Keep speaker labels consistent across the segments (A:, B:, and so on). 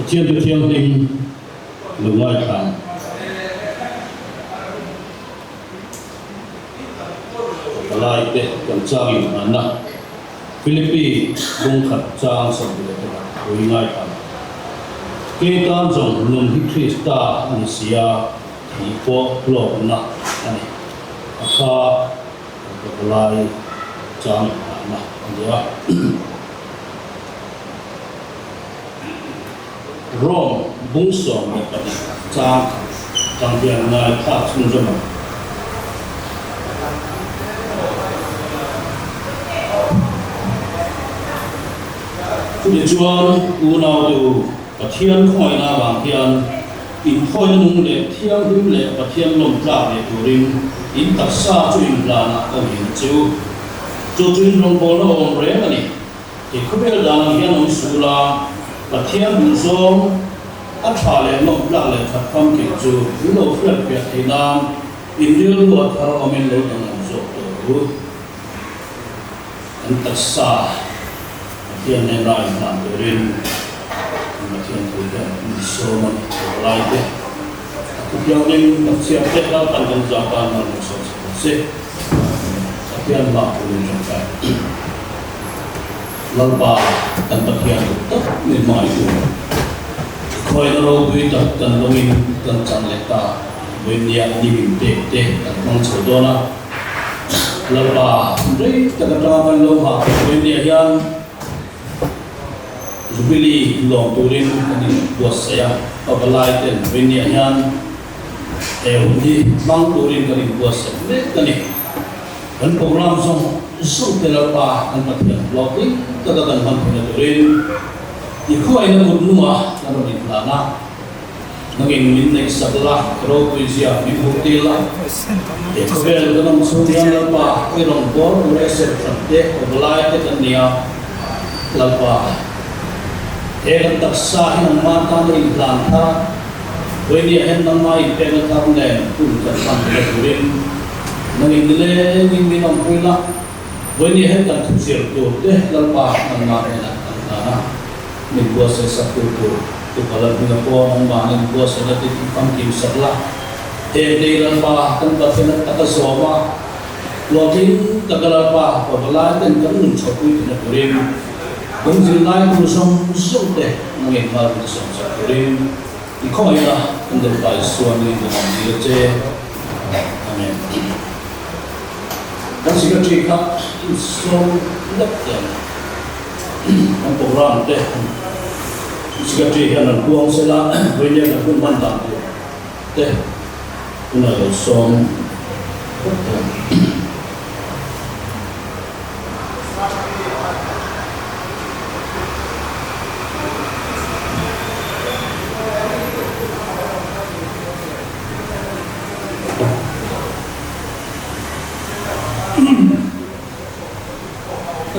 A: thiên tự thiên linh lục ngoại thẳng lại để cầm trang hình ảnh Philippines bung khát trang sầm bia với ngoại thẳng kế toán dùng nông thị Krista Anisia thì có lộ na này akha lại trang hình ảnh Rome bung sòng một cái trang tiền ngày khác chung chung thì chuan u nào đều và thiên khoi na bằng thiên in khoi nung lệ thiên him lệ và thiên lồng ra lệ turin in tất sa chuyên là na câu hiện chiếu cho chuyên lồng bò nó ôm rễ này thì không biết là hiện ông sula và thiên bùn sông ắt thà lệ lồng ra lệ thật không kể chú những lỗ phật việt thì nam in điêu lúa thao ông in lỗ đồng rộp tổ in tất sa thiên nên lại làm từ đến mà thiên thủ được số mà lại thế cũng giống như các siêu thế đó tăng cường gia tăng là một số sẽ thiên làm từ đến trong cái lần ba tăng tập thiên tất nên mọi thứ khơi nó đâu bị tập tận long in tận chẳng lẽ ta bên nhà đi tìm tệ bằng số đó na lần ba đấy tất cả các lâu họ bên nhà hiện Jubilee long turin ani buasaya abalai ten venia yan eudi mang turin kani buasaya le kani an program song telapa an pathian blocking tagadan han turin ikho aina gudnuma naron lana naging minne sabla ro tuisia bihutila ekobel ganam surian lapa irong bor reset fronte abalai te kania lapa एक तस्सा ही नम्माता ने इलान था वही नहीं है नम्मा इतने का हमने कुल जब हमने पूरे नगिंगले नगिंगे नम्पुला वही नहीं है तब तुझे तो दे लल्पा नम्मा ने ना निगुआ से सब तो कलर भी ना को नम्मा निगुआ से ना तो कम की सकला एक नहीं लल्पा तब तक ना तक सोमा लोटिंग तक लल्पा और बलाय तक कम छुपी ना पूरे cũng chỉ lại một sông sông để nghe vào một sông sông rồi thì không ai là không được phải xuân đi được làm gì hết chứ amen các sĩ các chị khác sông đất tiền ông program đấy sĩ các chị hiện là cuồng sẽ là với nhau là cũng ban tặng đấy cũng là sông đất tiền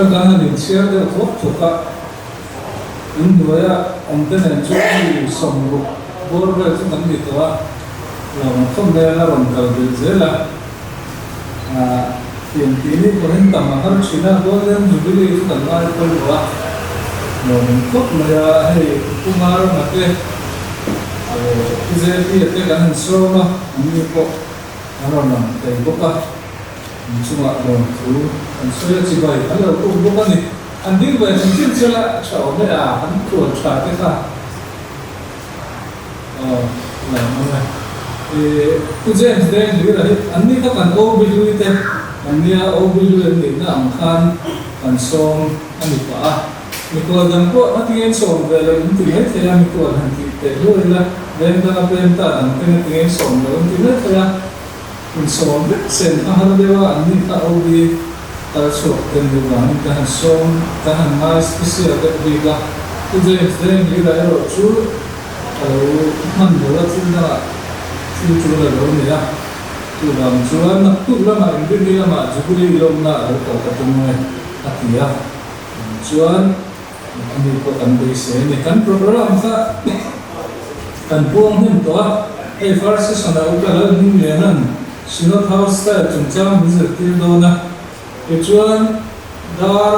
B: các anh định share được thuốc thuộc cả những người ông tên là chú đi sống ruột bor về chúng mình đi toa là không để là bằng cầu được dễ là tiền tín của anh tầm mà hết chuyện là có nên dùng đi chúng mình lại coi được à rồi thuốc mà hay cũng mà cái dễ thì cái cái hình số mà như có nó là cái bốc à chúng ta rồi thứ anh suy chỉ vậy anh là cũng bốc anh anh đi về anh xin chưa lại cháu đây anh tuột trả cái gì là như thì cứ dễ dễ như là anh đi các bạn ô bilu thế anh đi ô bilu anh đi làm khan anh xong anh đi qua mình còn đang có anh tiếng xong về là mình tiếng hết thì mình còn anh tiếng tệ rồi là đến đó là bên ta anh tiếng xong rồi anh tiếng hết thì mình xong biết xem anh đây là anh đi ta ô bi ta chụp tên được anh ta hành xong ta hành mai special cái gì cả cứ dễ dễ như là rồi chú mình nói là chúng ta chú là đâu nhỉ chú làm chú là nắp tủ là mà biết đi là mà chú đi lông là ở cổ cái tông này à thì à chú anh đi có cần đi xem này cần program khác cần buông thêm đó cái first session là cũng là những người hơn xin lỗi house style chúng ta bây giờ tiêu đâu nè cái chú anh dar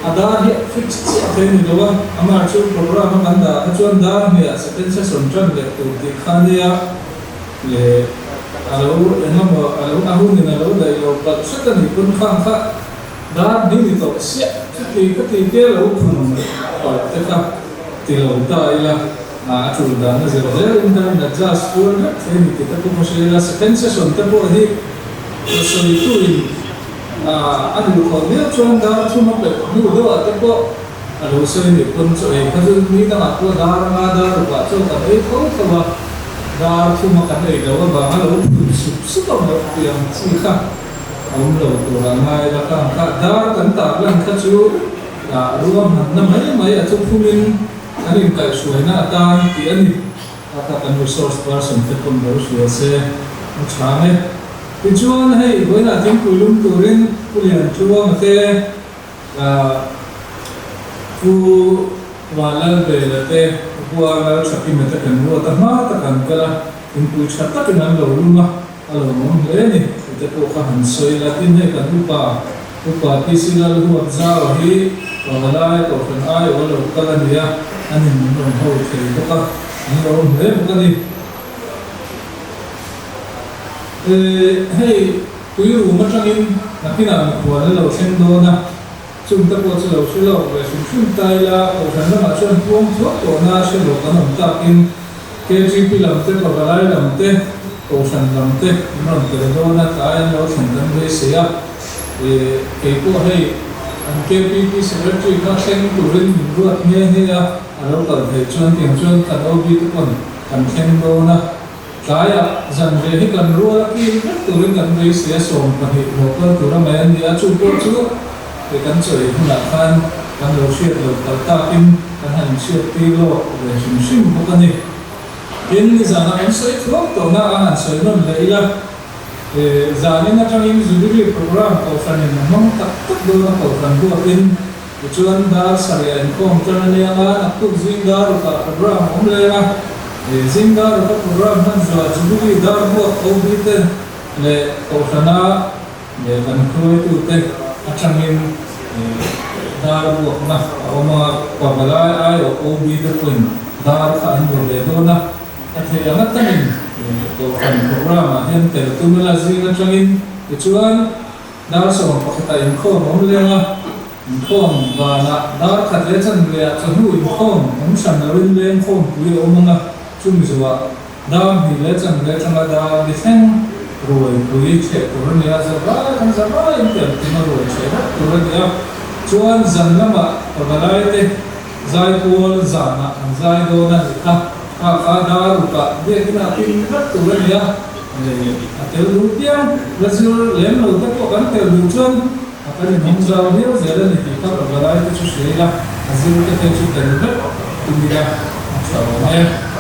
B: ada hi fix thế ni lo ama chu program man da chuan da mi a second session tran le tu ti khania le alo enamo alo ahu ni na lo dai lo pa second ni kun khang kha da ni to sia ti ka ti ke lo phun pa te ka ti lo ta ila a chu da na zero zero in da just for na thế ni ti ta ko se la second session ta po hi so ni tu anh được hỏi biết cho anh đã cho nó được như vậy đó thì có anh sẽ đi quân cho anh cái thứ ní đang ở đó đã được vào cho cả đấy có cái mà đã cho mà cái này đó và anh đâu sức đâu được tiền gì khác ông đầu của anh này là cả đã tận tạm lên cái chú là luôn năm mấy ở trong khu mình anh em cái suy na ta thì anh ta cần resource person thì cũng đâu suy sẽ một sáng ấy thì chuan hay với là tiếng cùi lung cùi lên cùi liền chuan mà thế phu và lần về là thế qua là chặt kim mà ta cần mua ta má ta cần cái là tiếng cùi chặt tất cả năm đầu luôn mà alo mong lẽ này thì ta có khả năng soi là tin hay cần upa thì xin là lu học giáo hi và lại có phần ai ở đâu cái là gì anh mình muốn học thì có cả anh đâu lẽ một cái gì hey quý vị mà trong in là khi nào của nó lâu xem đó na chúng ta có sự lâu về chúng ta là ở phần đó là chuyện buông thuốc của na sẽ được cái nồng ta in KGP làm thế và lại làm thế ở phần làm thế nó làm thế đó na tại nó phần đó về sẽ cái của hey anh KGP secretary các sen của mình ruột nghe hay à đâu cần phải chuyên tiền chuyên cần đâu biết còn cần xem đó na kaya dần về hết cần rùa khi rất từ bên gần đây sẽ sồn và hiện một con từ năm ấy thì chú cô chú để cắn sợi không đã khan cắn đầu xuyên được tàu ta in cắn hành xuyên ti lô để chúng sinh một con này đến bây giờ nó cắn sợi thuốc tổ na ăn sợi nó lấy là để giờ nên là trong những dự định program cầu phần này nó mong tập tất đôi nó cầu phần của in để cho anh đã sợi anh không cho nên là nó cũng dính đó rồi cả program không lên à zinga ro program han zo chubuli dar mo obite le oshana le kan khoi tu te achangin dar mo na oma pabalai ai obite point dar kha an le do na athe angat tanin to kan program hen te tu mela zinga changin chuan dar so pakata in khom om lenga khom wa na dar kha le chan le chahu in khom om san na rin len khom pui omanga chung zuwa dam hi le chang da di theng rồi pui che ko nia za ba in te tin rồi che ko nia chuan zan lama pagalai te zai pol zana an zai do na ka da ru ka de na tin rat ko nia atel lu tiang lazur lem lo te ko kan te lu chuan akani mong za rio zela ni ka pagalai te chu sheila azir te chu te ru tumira chawa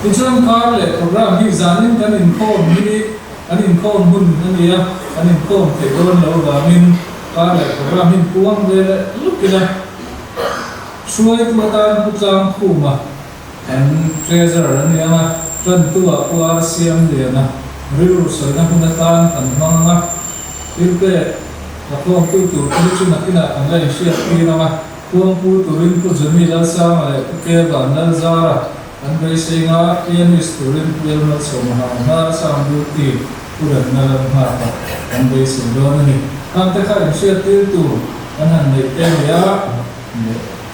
B: thì trong các lệ program như dán những cái hình khôn như anh hình khôn hun anh gì á anh hình khôn thì tôi lâu và mình các lệ program hình cuông về lúc kia xuôi tua tan bút trang khu mà anh treasure anh em à chân tua qua xem liền à riu sợi nó không tan thành măng á yêu cái là cuông tu tu cái chuyện là cái nào anh lấy chuyện kia nào mà cuông tu tu rin tu chuẩn bị là sao mà cái bản năng ra anh bây giờ nga yên student viên nó sống hàng sang beauty kudat na lang hapa anh bây giờ đó này anh ta khai sẽ tiêu tụ anh hàng này tên ya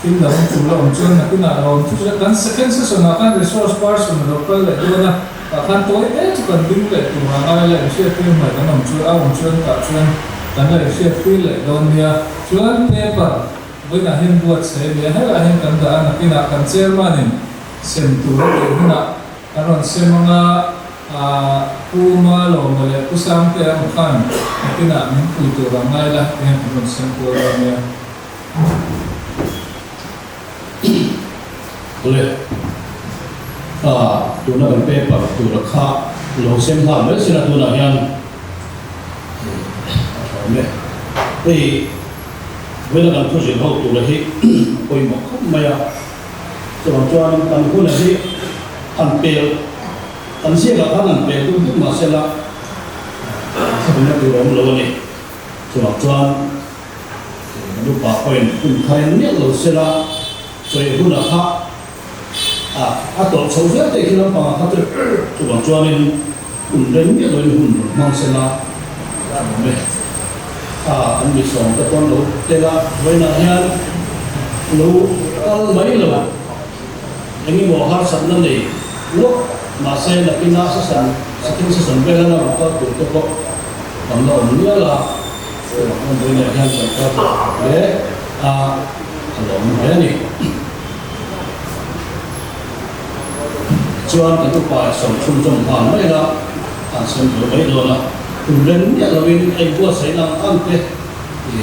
B: tin là ông chủ lòng chuyên là cái nào ông chủ sẽ cắn second session là cái resource person local lại đó na và khăn tối đấy chỉ cần đứng lại tụ hàng ai lại sẽ tiêu mà cái ông chủ ông chuyên cả chuyên cái này sẽ tiêu lại đó nha chuyên paper với là hiện buat sẽ biết hay là hiện cần là cái nào cần chairman xem tu ra cái huna aron xem mga uma lo male kusang te ang khan cái nào mình tu ra ngay là em aron xem tu ra nha
A: le tu na ban paper tu ra kha lo xem ha me sina tu na hian me ei với là làm project hậu tu là hi oi mo khom maya cho anh cũng là gì anh bèo anh sẽ là anh bèo cũng mà sẽ là không có điều ông lo này cho anh lu pa point kun khai ni lo se la choi hu na kha a to chau zia te ki lam pa kha te chu bang chuan in kun ren ni lo ni hun mang se la me an mi song ta kon lo te la voi na hian lo al mai lo engi mo har san na nei lo ma se na pina sa san sakin sa san bela na ka tu to ko am lo ni la không phải là nhân vật cho để luận thế này cho anh cái bài sống chung trong hoàn mấy đó xem thử mấy đồ là cùng đến nhà là bên anh vua sẽ làm ăn thế thì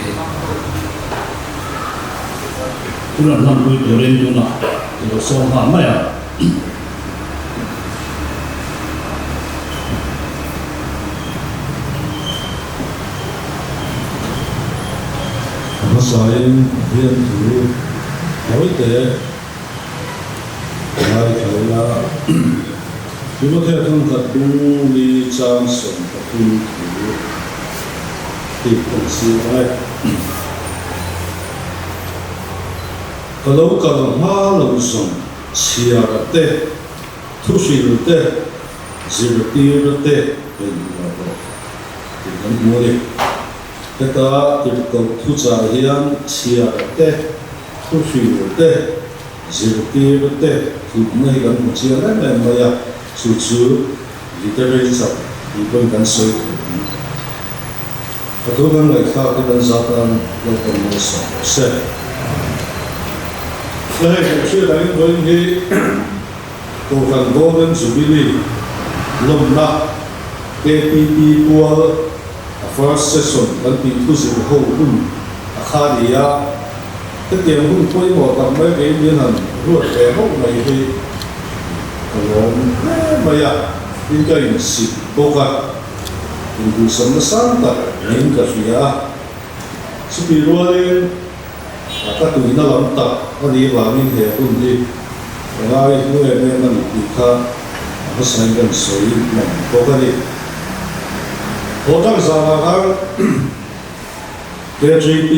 A: cũng là năm mươi tuổi lên luôn là thì sống hoàn mấy à
C: sai hiền thủ nói thế lại thấy là khi mà theo thông thật đúng đi trang sống và cung thủ thì cũng xin ai cái lâu cả mà lâu sống chia ra thế thu sĩ ra thế chỉ ra tiêu ra thế bên đó thì vẫn mua đi kita tiktok thu cha hian chia te thu sui te zirti te thu nei kan chia na na maya chu chu literary sa ibon kan soi atho kan lai kha ka dan zatan lo kan mo sa se lai ka chia dai bon hi ko kan golden jubilee lomna KPP pual first session kan pi thu sin ho hun akhadia te tiam hun poi mo tam mai ke ni han ruat te ho mai hi rom maya in ka in si boka in du sam na sang ta nin ka fia su pi ruale ata tu ina lam ta ani wa min he hun ni ngai nu e me man pi kha ha sai kan soi man boka ni Hỗ trợ ra là các KGP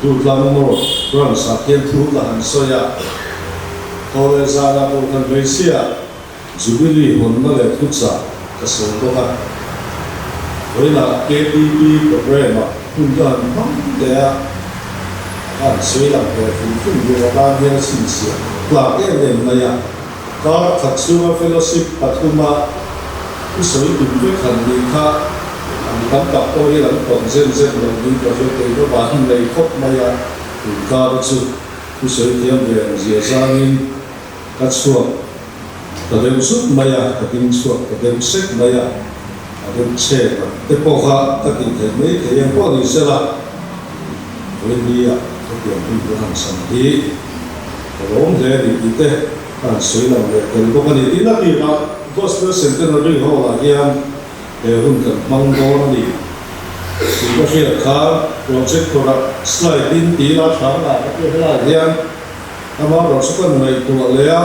C: đột lan mồ rồi sát thiên thu là hành soi à thôi ra là một phần về xia jubilee hồn nó lại thúc giả cái số đó ha với là KPP program mà cũng là mong để hành soi làm cái phương phương điều ba viên sinh xia là cái nền này à có thật sự fellowship Patuma cái soi tìm việc hành đi kha hành đắm tập tôi làm còn dân làm đi cho tôi có bạn này khóc mày à tìm ca đó chứ cái soi tiêm về dễ dàng in cắt xuống cái đêm suốt mày à cái đêm suốt cái đêm sét mày à cái đêm chết à cái bao ha cái tình thế mấy thế em bao nhiêu sẽ là với đi à cái điều cũng hàng sản đi cái lối thế thì cái thế hành soi làm việc cái lúc mà đi nó đi mà Gospel Centenary Hall là hiền để hôn cần mong đó đi thì có khi là khá project của nó slide in tí là sáng là cái là hiền mà rồi số con này tụi lẽ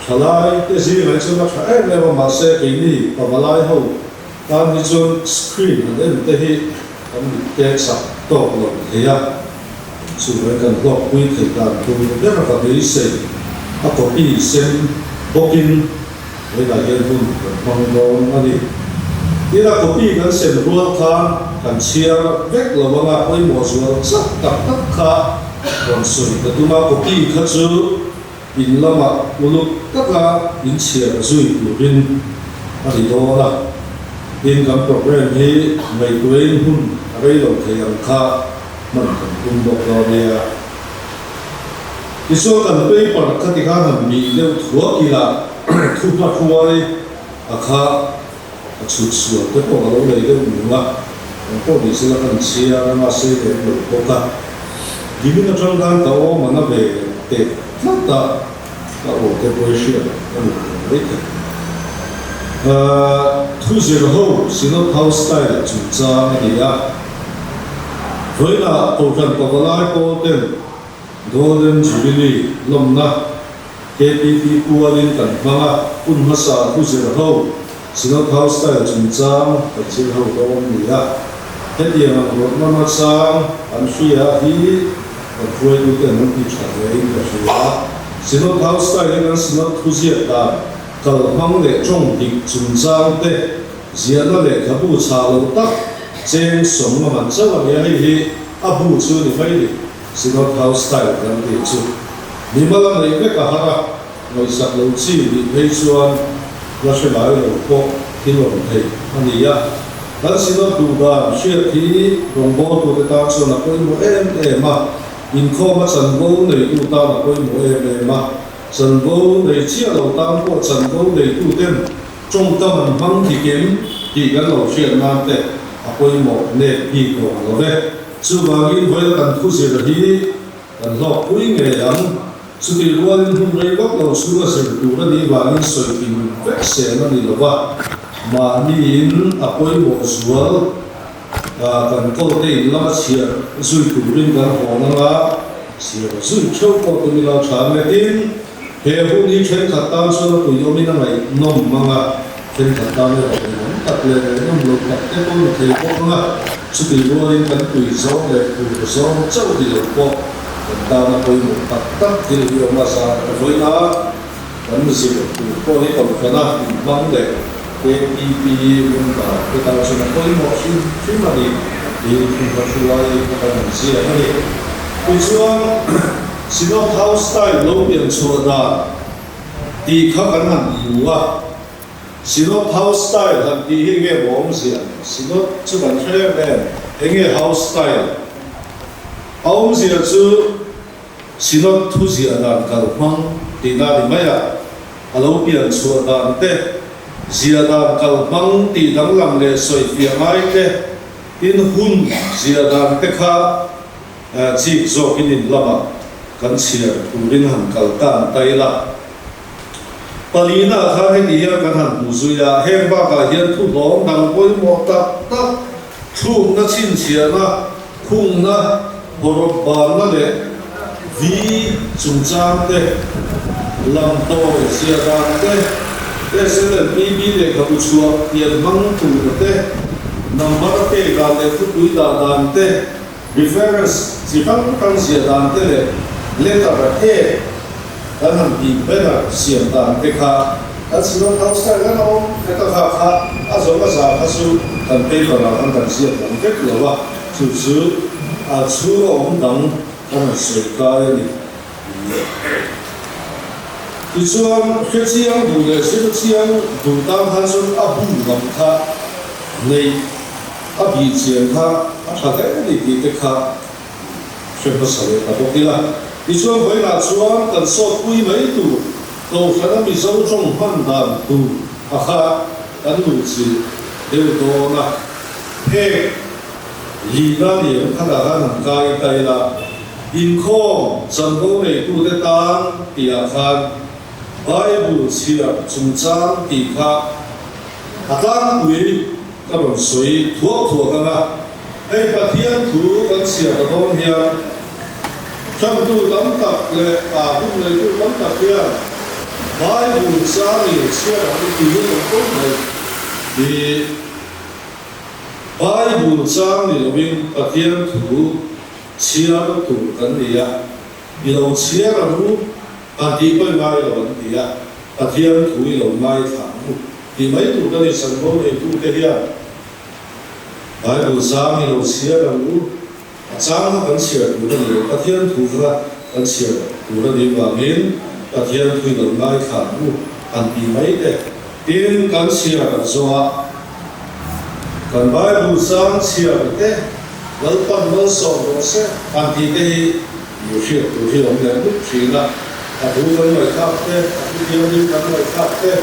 C: trả lại cái gì này cho nó phải em này mà sẽ cái gì và lại hậu tam đi chọn screen để để hi tam cái sắp to rồi thì à sự phải cần lọc quy thì cần tụi rất là phải lý sự có copy xem booking với lại cái vùng mong đón anh đi, đi là copy cái xem ruột khan, cần chia vết là bằng à với một số sắc tập tất cả, còn sợi cái tụi mà copy khắc chữ, in là mà một lúc tất cả in chia cái sợi của bên anh đi đó là bên cái program thì ngày cuối hun ở đây là thầy ăn kha, mình cần cùng đọc đó để cái số cần paper cái thì khá là mỹ đều thua kỳ lạ thu phát khuấy akha sụt sụt cái bộ cái này cái mũ á cái bộ sẽ là cần chia mà sẽ để được bộ cả vì nó trong đang tàu mà nó về để lát ta cái bộ cái bộ chia cái mũ đấy thu zero hole xin nó tháo style chúng ta thì à với là tổ chức có lại có tên Golden Jubilee lom na KPP pualin kan vanga un hasa thu zero ho sinot house style chungchang ka chil ho ko nia thế thì mà nó sang anh suy à thì anh quay được cái nó đi trả về cái suy à xin nó tháo style cái xin nó thu diệt ta kalau mang lệ trong đi trung sang thế diễn nó lệ cái bu cha lâu tắc trên sống mà mình sao mà nghe thì abu chú thì phải đi xin nó tháo style cái đi chú ni mà làm này cái cả ha người sắp lâu chi đi thấy chuan nó sẽ bảo là có thiên lòng thầy anh đi à dan xin nó đủ đàn xuyên thì đồng bộ của cái ta cho là cái một em mà in kho mà sân gấu này tu ta là cái một em mà sân gấu này chia đầu tam của sân gấu này tu tên trong tâm mình vắng thì kiếm thì cái đầu xuyên nam tệ cái một nền đi của nó đấy sự vàng in với cần thu gì là thì cần lọc quý nghề ấm sự thì luôn hôm nay góc đầu sự là sự đủ nó đi vàng in sợi tìm vết xe nó đi là vậy mà nhìn quay bộ xuống cần câu đây là chia duy thủ linh cần hồ năng là chia duy châu có tụi mình là chán lấy tin hệ hôm nay trên thật tam số tụi ông mình này nôm mà trên thật tam này là nôm tập lên nôm lục tập cái con thầy quốc mà sự thì luôn cần tùy gió để tùy gió châu thì được có cần ta là quay một tập tập thì được mà sao với nó vẫn gì được tụi có hết còn cái nào vắng để cái những cái tàu xe nó có một chút mà đi không có chú ý cái mình gì là cái gì bây giờ xin nó tháo style lâu biển chùa đó thì khác anh hẳn nhiều à xin nó tháo style làm thì hiện nghe bóng gì xin nó chứ bạn thấy này hiện nghe tháo style bóng gì chứ xin nó thu gì là cái mong thì na thì mấy à lâu biển chùa đó thế ziadan kalbang ti dang lam le soi fiangai te in hun ziadan te kha chi zo kinin lama kan chia turin han kaltan taila palina kha he dia kan han muzuya he ba ka hian thu long dang poi mo tak tak thu na chin chia na khung na boroban na le vi chung chang te lam to ziadan te thế nên BB để các chúa tiền măng thủ thế number thế là để phụ đuôi đàn thế reference chỉ phăng tăng diện đàn thế này lên tập thế dan hẳn bị bên là diện đàn thế khác dan chỉ nói tháo sai cái nào cái tập khác giống cái sao cái số thành tây còn là thành thành diện đàn kết là what chú ông đóng thành sợi cái này thì chuan khi chiang đủ để sẽ chiang đủ tam han xuân áp bù làm kha này áp bị chiang kha áp cái này thì cái kha xem có sao là tốt đi là thì chuan với là chuan cần sốt quy mấy tủ cầu khả năng bị sâu trong hoàn đàn tủ kha cần đủ chỉ đều đó là thế lý ra điểm khá là hàng cái tay là in khom sân khấu này tủ để tăng tiệt khan Bible chia chung chang ti kha atang quý các bạn suy thuộc cái nào hay là thiên thủ các chia các con hiền trong tu lắm tập lệ cũng lệ tu lắm tập kia Bible chang thì chia là cái gì nó tốt này thì Bible chang thì mình các thiên thủ chia thủ cái gì à thì đâu chia là đúng thì coi mai là vấn đề à thiên thủ là mai thẳng thì mấy tụ cái này sân khấu này tụ cái gì bài buổi sáng thì đầu xía là ngủ sáng nó vẫn xía tụ cái này thiên thủ là vẫn xía tụ cái này và miến thiên thủ là mai thẳng thì mấy đấy tiên cái xía là do còn bài buổi sáng xía cái lỡ con lỡ sầu nó sẽ thì cái nhiều chuyện ông này lúc chỉ là thủ với người khác thế, điều như các người khác thế,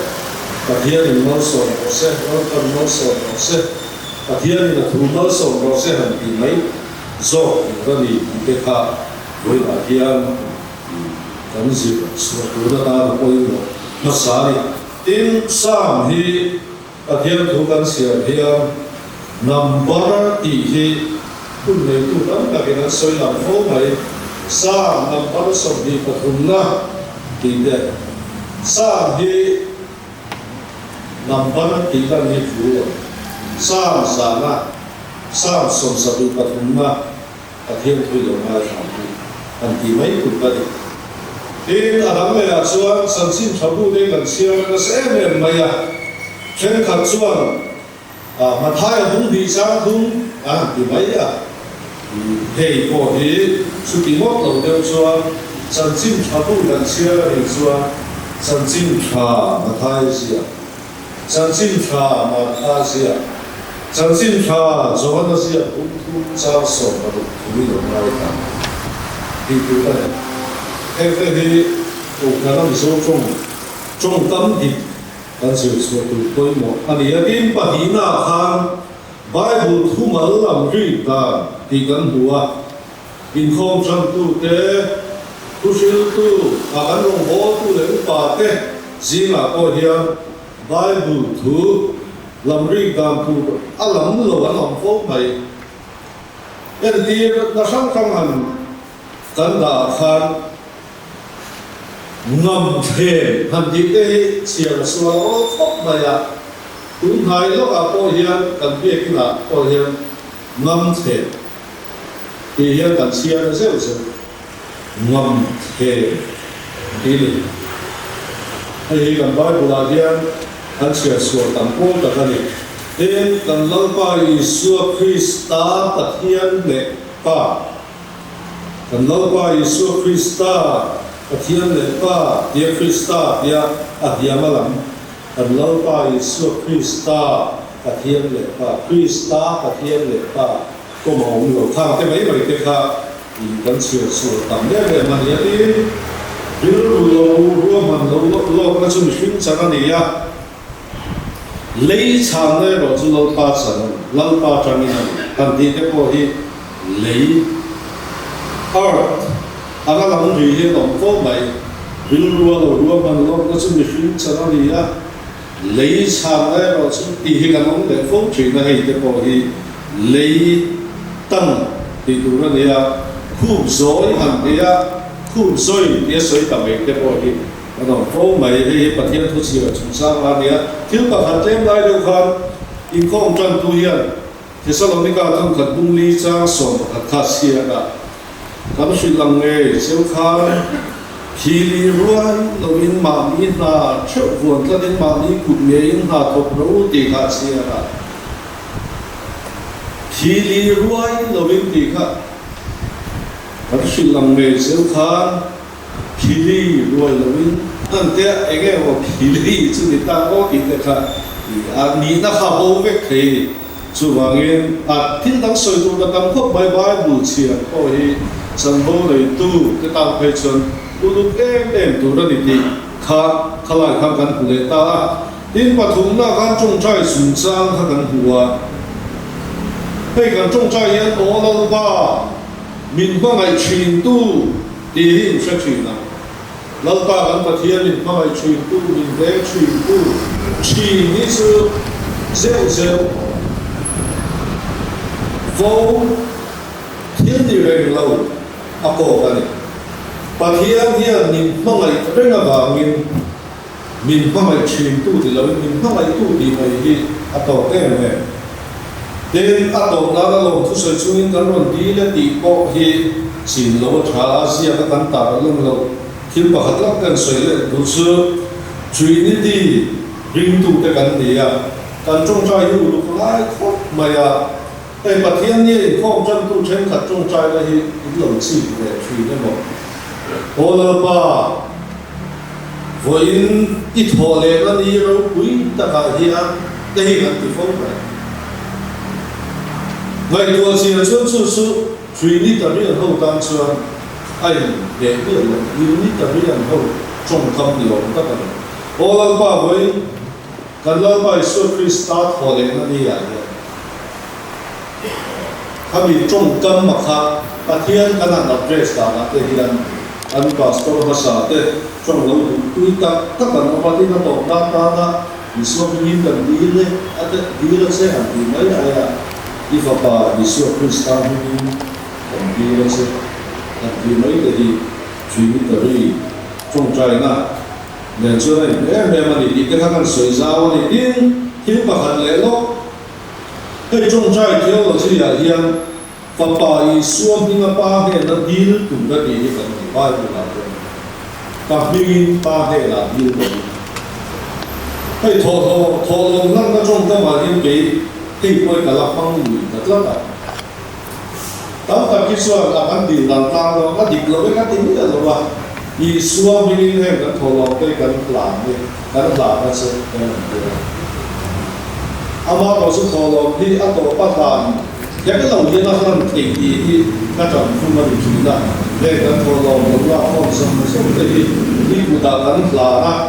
C: và thiên thì nó sầu nó sẽ, nó cần nó sầu nó sẽ, và thiên là thủ nó sầu nó sẽ hẳn thì mấy, do cái gì cái khác với là thiên, cái gì số thủ đó ta là coi nó sai, tin sam thì thiên thủ căn siêu thiên number thì cũng này tu lắm là cái nó soi làm phố này sa nam par som di pathumna tinde sa hi nam par ti kan ni thu sa sana sang som sabi pathumna pathian thui lo ngai thampu an ti mai tu ka ni tin adang le a chuan sansin thabu de kan siam na se em maya khen khat chuan mathai hung di sang hung ti mai a hei po hi suki mok lo de chuan sansin thabu kan siam ni chuan sansin tha mathai sia sansin tha mathai sia sansin tha zohana sia hung cha so ma do thui lo ngai ta ti tu ka hi o kana so trong tâm thì kan sự so tu koi mo ani atin pahina khan bible thu mal lam ri ta ti kan huwa in khom chan tu te tu sil tu kan rong ho tu le pa te zinga ko hian bible thu lam ri ta tu alam lo alam fo mai en ti na sang sang han kan da khan ngầm thềm hẳn đi cái chiều xua ô khóc mà ya cũng hai lúc à cô hiền cần biết cái nào cô hiền ngầm thềm thì hiền cần chiều nó rất là ngầm thềm đi đi hay cần nói bùa hiền hắn chiều xua tầm cô tất cả này nên cần lâu bài xua Christa tất hiền lệ pa cần lâu bài xua Christa Pathian le pa dia Christa dia dia malam kan lo pa Yesu Christa Pathian le pa Christa Pathian le pa ko ma ong lo thang te mai mai te kha i kan chiu su tam le man ya ti bil lo man lo na chu mi chang ani ya lei chang le ro chu lo pa chang lo pa chang ni kan ti te ko hi lei art aga lang ri he dom ko mai bil ruwa man lo na chu mi chang ani ya lấy sang đấy rồi chúng đi hi cái nông để phúc truyền là hay để có hi lấy tăng thì tụi nó đi khu dối hàng đi khu dối đi soi tầm mình để có hi nó phố mày đi bát thiên thu chi ở chúng sang là đi thiếu cả hạt tem lại được không in không chân tu hiền thì sau đó mình cả thằng khẩn bung ly trang sổ hạt khát xia cả cảm suy lắng nghe siêu khan khi đi ruồi lovin mà mi na chợ vườn ta đến mà mi cụt mía in hà thục nấu thì khá xia ra khi đi ruồi lovin thì khá các sự làm nghề siêu khan khi đi ruồi lovin anh thấy anh em có khi đi chứ người ta có cái khá anh nghĩ nó khá bổ vết thì chú vàng em thiên đàng soi tu đã tâm khóc bye bye buổi chiều có hi sân bầu lấy tu cái tao phải chọn tu em tu ra đi khá khá lại khá gần của người ta tin và thùng na gan trông trai sùng sang khá gần hùa hay gần trông trai hiện ô lâu ba mình có ngày truyền tu thì hiện sẽ truyền nào lâu ba gần bát thiên mình có ngày truyền tu mình để truyền tu truyền như sự rêu vô thiên địa rèn lâu à cổ cái này Bà thiên thiên mình không lại rất là vào mình không lại truyền tu thì là mình không lại tu thì này đi tổ cái này đến tổ đó là lòng thu sợi chung những cái luận đi là đi bộ thì xin lỗi trả Asia các căn tả lông lâu khi bà hát lắc cần sợi lên đủ sự truyền đi riêng tu cái căn gì căn trong trai hữu lục lại khóc mày đây bà thiên nhiên không chân tu trên thật trong trai là hi lòng chỉ để truyền cái một ô lơ ba với ít hồ lệ nó đi rồi quý ta cả hi đây là cái phong này vậy tôi xin chuan su truy đi tập luyện hậu tam chuan ai để biết là đi tập luyện hậu trong tâm điều tất cả ô lơ ba với cần lơ ba số Christ hồ lệ nó đi kami trong tâm mà khác bà thiên cái nào address đó là cái gì anh pastor bahasa te trong lâu tuy ta tất cả nó phải nó tổ na Yesus nhìn cần đi lên ada đi lên sẽ hành đi mấy ai đi vào bà Yesus Christ nhìn cần đi lên sẽ hành đi mấy cái gì chuyện tới đi trong trái na nên cho nên em mà đi cái thằng soi giáo thì đi khi mà hành lễ đó cái trong trai theo là gì à hiền và bà ý xuân thì mà ba hệ nó đi cùng cái gì thì cần phải ba được làm được các bên ba hệ là đi được cái thọ lòng năng nó trong cái mà những cái quay cả là phong lùi thật lắm à tao ta cái xuân là ăn đi làm tao nó có địch lối cái tính là rồi mà ý xuân bên này cái thọ lòng cái làm đi cái làm nó sẽ cái làm được ama ko su thọ lòng thì ăn tổ bắt làm cái lòng thì nó không tỉnh thì nó chẳng không mà được chuyện đó để cái thọ lòng nó là không sống cái gì đi cụ ta cái là na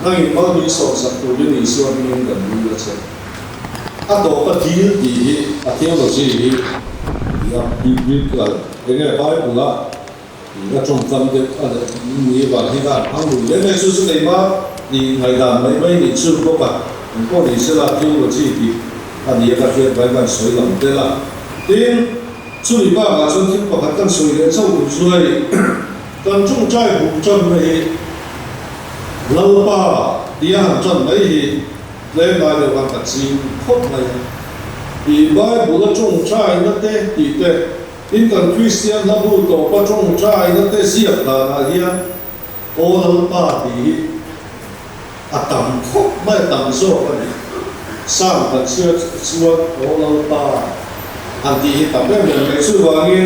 C: ngay bao nhiêu số sắc của những người xuân những gần như là thế ăn tổ bắt thì theo là gì ya đi cái cái bài cũng là cái trong tâm cái người và thì là ăn đủ cái này su su này mà thì ngày nào mấy thì chưa có cả có thì sẽ là theo là gì thì anh ấy cái chuyện bài bài soi lòng thế là tiếng su đi ba là xuân thiên có cái soi để sau cũng soi còn trong trai cũng trong này lâu ba đi hàng trong đấy thì lên lại được bằng cái gì không này thì bài bố là trong trai nó thế thì thế in cần Christian là bố tổ ba trong trai nó thế siết là hiền ô lâu ba thì tầm khócไม่tầm số cái này sang tận xưa xưa ô lâu ba anh thì tầm cái người xưa vàng nghe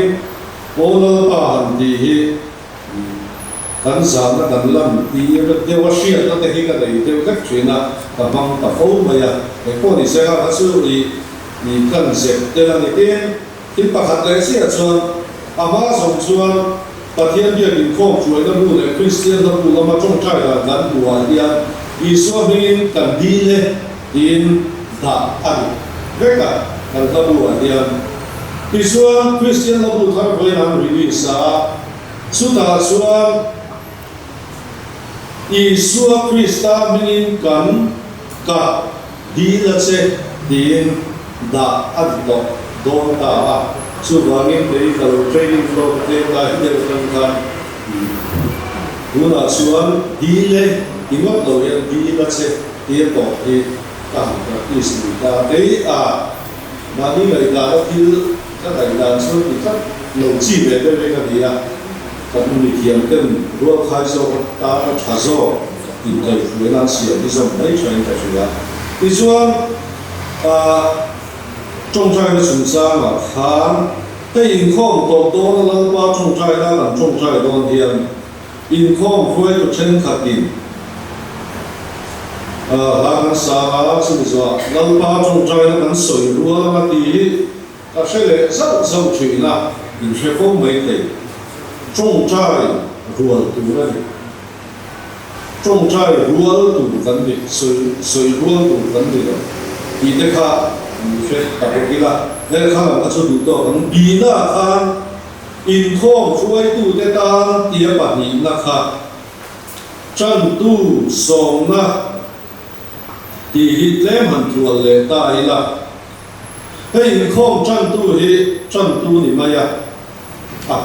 C: ô lâu ba anh thì cần sản nó cần làm thì điều quá xịn nó thể hiện cái này điều cách chuyện là tập bằng tập phẫu mà ya cái con thì sẽ là xưa thì cần sẽ đây là cái tiền thì bác hạt đấy sẽ cho mà sống cho bác thiên địa mình không chuối nó mua để Christian nó mua mà trong trai là gắn bùa đi Isu mình cần đi lên in đã ăn với cả cần ta bùa đi Isu Christian nó bùa thay với làm release su ta suan Isu Christa mình cần cả đi là sẽ đi đã ăn đó đó ta su vàng em đấy kalau training flow đấy là hiện giờ cần cần Guna suan đi lên ingat lo yang di baca dia to di praktis kita dei nani lai da til ka dai da so ti ka lo chi be be ka dia ka ni kiam kan ro khai so ta cha so in dai fu na si di so dai chen ta ya ti suan trong trai nó sung sa mà khan cái in khom to to nó lang ba trong trai na lang trong trai don hian in khom phoi to chen khatin hàng sáng xin chào lần ba trong trai nó vẫn sôi lúa mà tí sẽ là rất giàu chuyện là mình sẽ có mấy cái trong trai ruột tủ này trong trai ruột tủ vấn đề sôi ruột tủ vấn đề đó thì thế khác mình sẽ tập cái là thế khác là cái số đủ to còn bí na khác in khom chuối tủ thế ta tiệm bản in na khác chân tu song na thì hít lem hẳn chuột lệ tai là hay không chân tu thì mày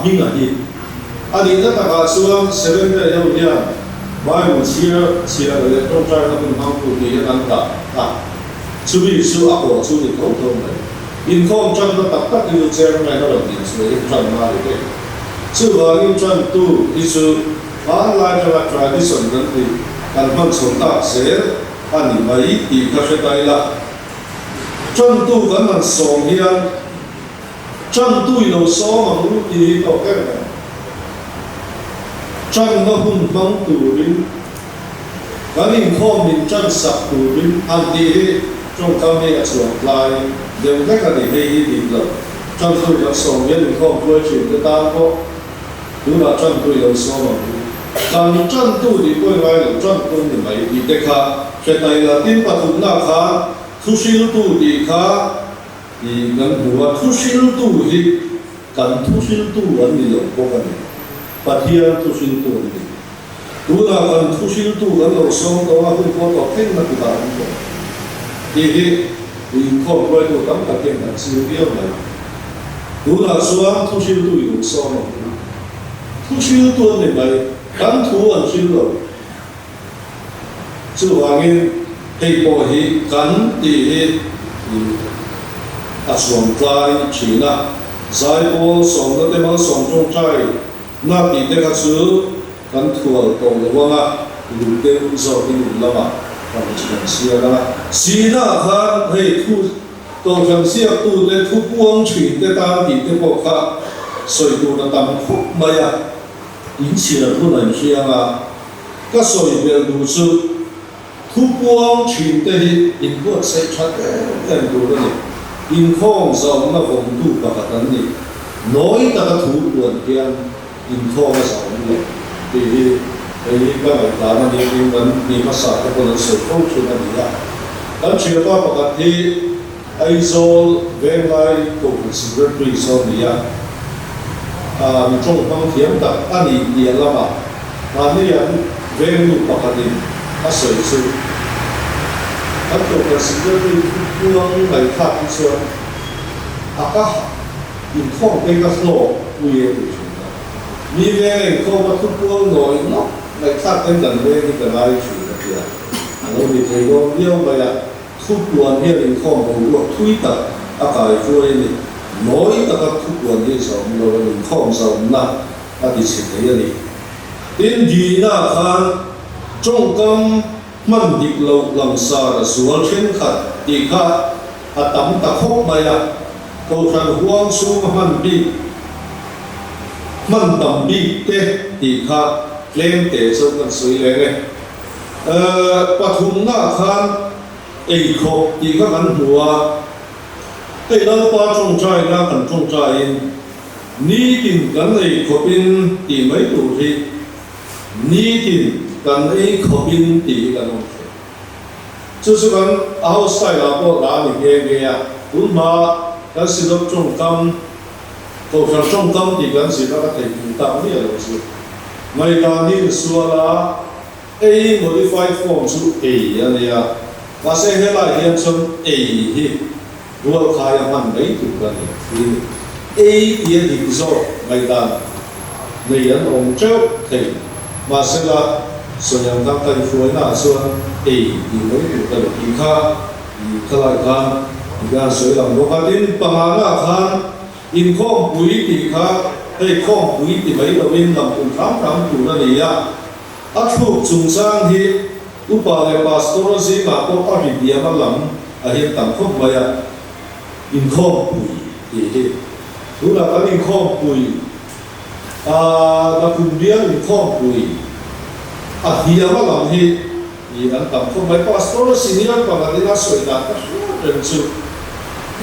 C: nhưng là gì đi tất cả số seven cái đâu nhá vài một chia rồi trong trai nó cũng không cụ thể ăn cả chú bị chú áp bộ chú bị thấu thông này in không chân nó tập tất nhiều chuyện này nó là tiền số chân mà đấy chú vào in chân tu đi chú bán lại cho là tradition đó thì cần phân sống ta sẽ anh ấy thì các cái tay là chân tu vẫn là sống hiền chân tu đầu số mà muốn thì có cái này chân nó hung bóng tù đến cái mình không mình chân sạch tù đến anh thì trong các cái chuyện lại đều cách là để hay đi được chân tu vẫn sống hiền mình không quay chuyện cái ta có đúng là chân tu đầu số mà còn chân tu thì quay lại là chân tu thì mấy đi thế khác cái này là tin bắt thủng nào khác thu sinh tu thì khác thì gần bùa thu sinh tu thì cần thu sinh tu vẫn đi được có cái này bắt hiền thu sinh tu thì đúng là cần thu sinh tu vẫn là sống đó là không có tập thêm là cái đó thì không quay được tấm cả tiền là siêu tiêu này đúng là số thu sinh tu thì sống mà thu sinh tu thì vậy cần thu ăn sinh rồi chú hoàng in hay bỏ hi cắn thì a chuang tlai thina zai pol som na te ma som tong chai na ti te ka chu kan thual to lewanga lu te zo ti lu lama kan chian sia la sina khan hei thu to kan sia tu te thu puang thrin te ta ti te po kha soi tu na tam khop maya in chi la lu nan sia nga ka soi bel du chu thu puang thrin te hi in buat sai chat te du le in khong zo na hom tu pa ka tan ni nói ta thu tuần kian in khong zo ni thì cái các bạn đã làm những vấn đề mà sao các bạn sẽ không chịu làm gì cả. Đám chuyện đó có cái thì ai rồi về lại cũng sẽ rất quý sau này trong phong thiểm tập anh đi đi làm mà này về lúc có cái gì sợi sự anh cũng sẽ rất quý phương lại khác đi xuống các in không cái cái lỗ nguy hiểm vì về không có thuốc uống rồi nó lại khác cái lần về thì cái này chủ là gì nó bị thấy có nhiều vậy thuốc uống hiện in không có uống thuốc tập cái phôi này nói tất cả thuốc uống thì sao nó in không sao na thì sẽ thế này đến gì na khan trong cam man địch lâu làm sao là sual trên khát thì khát tắm ta khóc mày câu chuyện huang su man bị man tầm bi te thì khá lên để cho con suy lên này bắt hùng na khan ấy khóc thì các anh hùa cái đó qua trong trai na cần trong trai ní tin cần ấy khóc in thì mấy tuổi thì ní tin cần ấy khóc in thì cần ông chứ chứ cần outside là có đã bị ghê ghê cũng mà cái sự đốc trong tâm câu chuyện trong tâm thì gần gì các thầy cũng tạo như là gì mấy cái này xưa là A modified form số A này và sẽ hết lại hiện trong A thì vừa khai hoàn mấy tụ cái này A thì định do mấy cái này là ông trước thì mà sẽ là số lượng các thầy phối là số A thì mấy tụ cái thì khác thì lại khác thì ra số lượng nó phát triển bằng hàng khác in khom bụi thì khác hay khom bụi thì mấy đầu in làm cùng khám chủ là gì à thuộc trung sang thì upa lại pastor gì mà có ta bị địa mà làm hiện tầm khom vậy à in khom bụi thì đúng là cái in khom bụi là cùng địa in khom bụi địa mà làm thì anh tầm khom vậy pastor gì nữa còn là đi ra sợi đạn rất là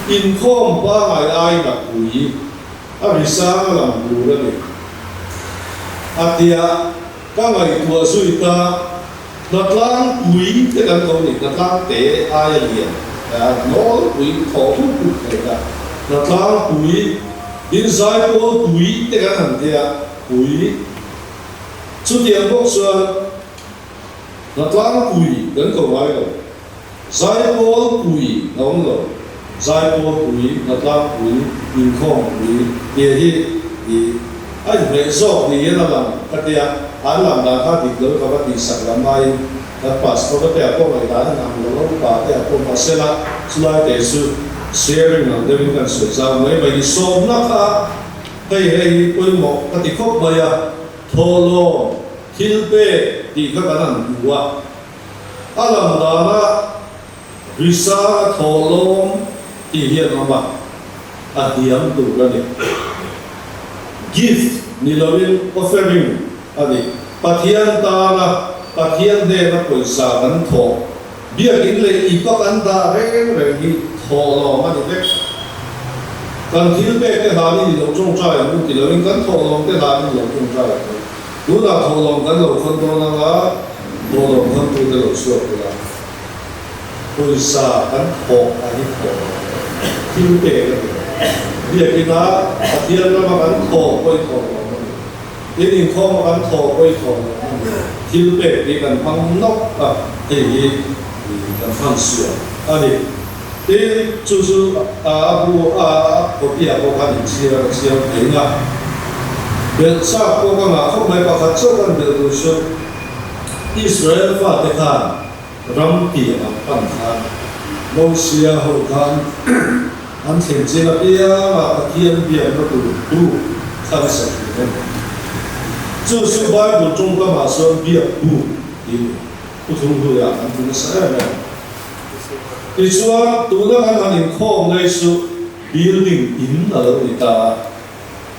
C: in khom ba ngày ai là bụi vì sao làm bụi đó này thì các ngày tuổi suy ta đặt lang bụi cái căn câu này đặt lang té ai liền nó bụi thổ thuốc bụi cái đặt lang bụi in sai có bụi cái căn hàng thì bụi chút tiền bốc xuân đặt lang bụi gần cầu vai rồi sai có bụi nóng rồi giải phẫu bụi, đặt lang bụi, in khom bụi, thì anh phải rõ thì là làm cái gì anh làm là khác thì đối với cái sản phẩm này đặt passport cái này có người ta làm nó cũng có cái có mà sẽ là slide để sự sharing là để mình cần sử dụng mấy bài số nó khác hay quên một cái thì khóc bây giờ thô lô thiếu bê thì các bạn làm đủ anh làm đó là visa thô lô thì hiện nó mà điểm đủ rồi này gift ni loving offering ani pathian ta na pathian de na poisa kan tho bia in le I pa kan da re ni tho lo ma ni le kan thil be ke ha ni lo chong cha ya mu ti loving kan tho lo te ha ni lo chong cha ya du na tho lo kan lo khon do na ga do lo khon tu de lo su la poisa kan tho ani tho thil be bia ki na pathian na ma kan tho koi tho cái điều không ăn thọ quay thọ thiếu bể thì cần phăng nóc thì cần phăng sửa thì cái chú abu có bia có cái gì chia tiền à bên sau có cái mà không mấy bác khách cho cần được rồi Israel phát cái thằng ram tiền bằng thằng Moshe hậu thằng anh thiền chỉ là bia mà thiên bia nó đủ đủ khăn sạch hơn chú sư Bible trong các mà sơn bia đủ thì tu thung tu ya anh cũng sẽ là thì chúa tu nó anh hành khom ngay su building in ở đâu ta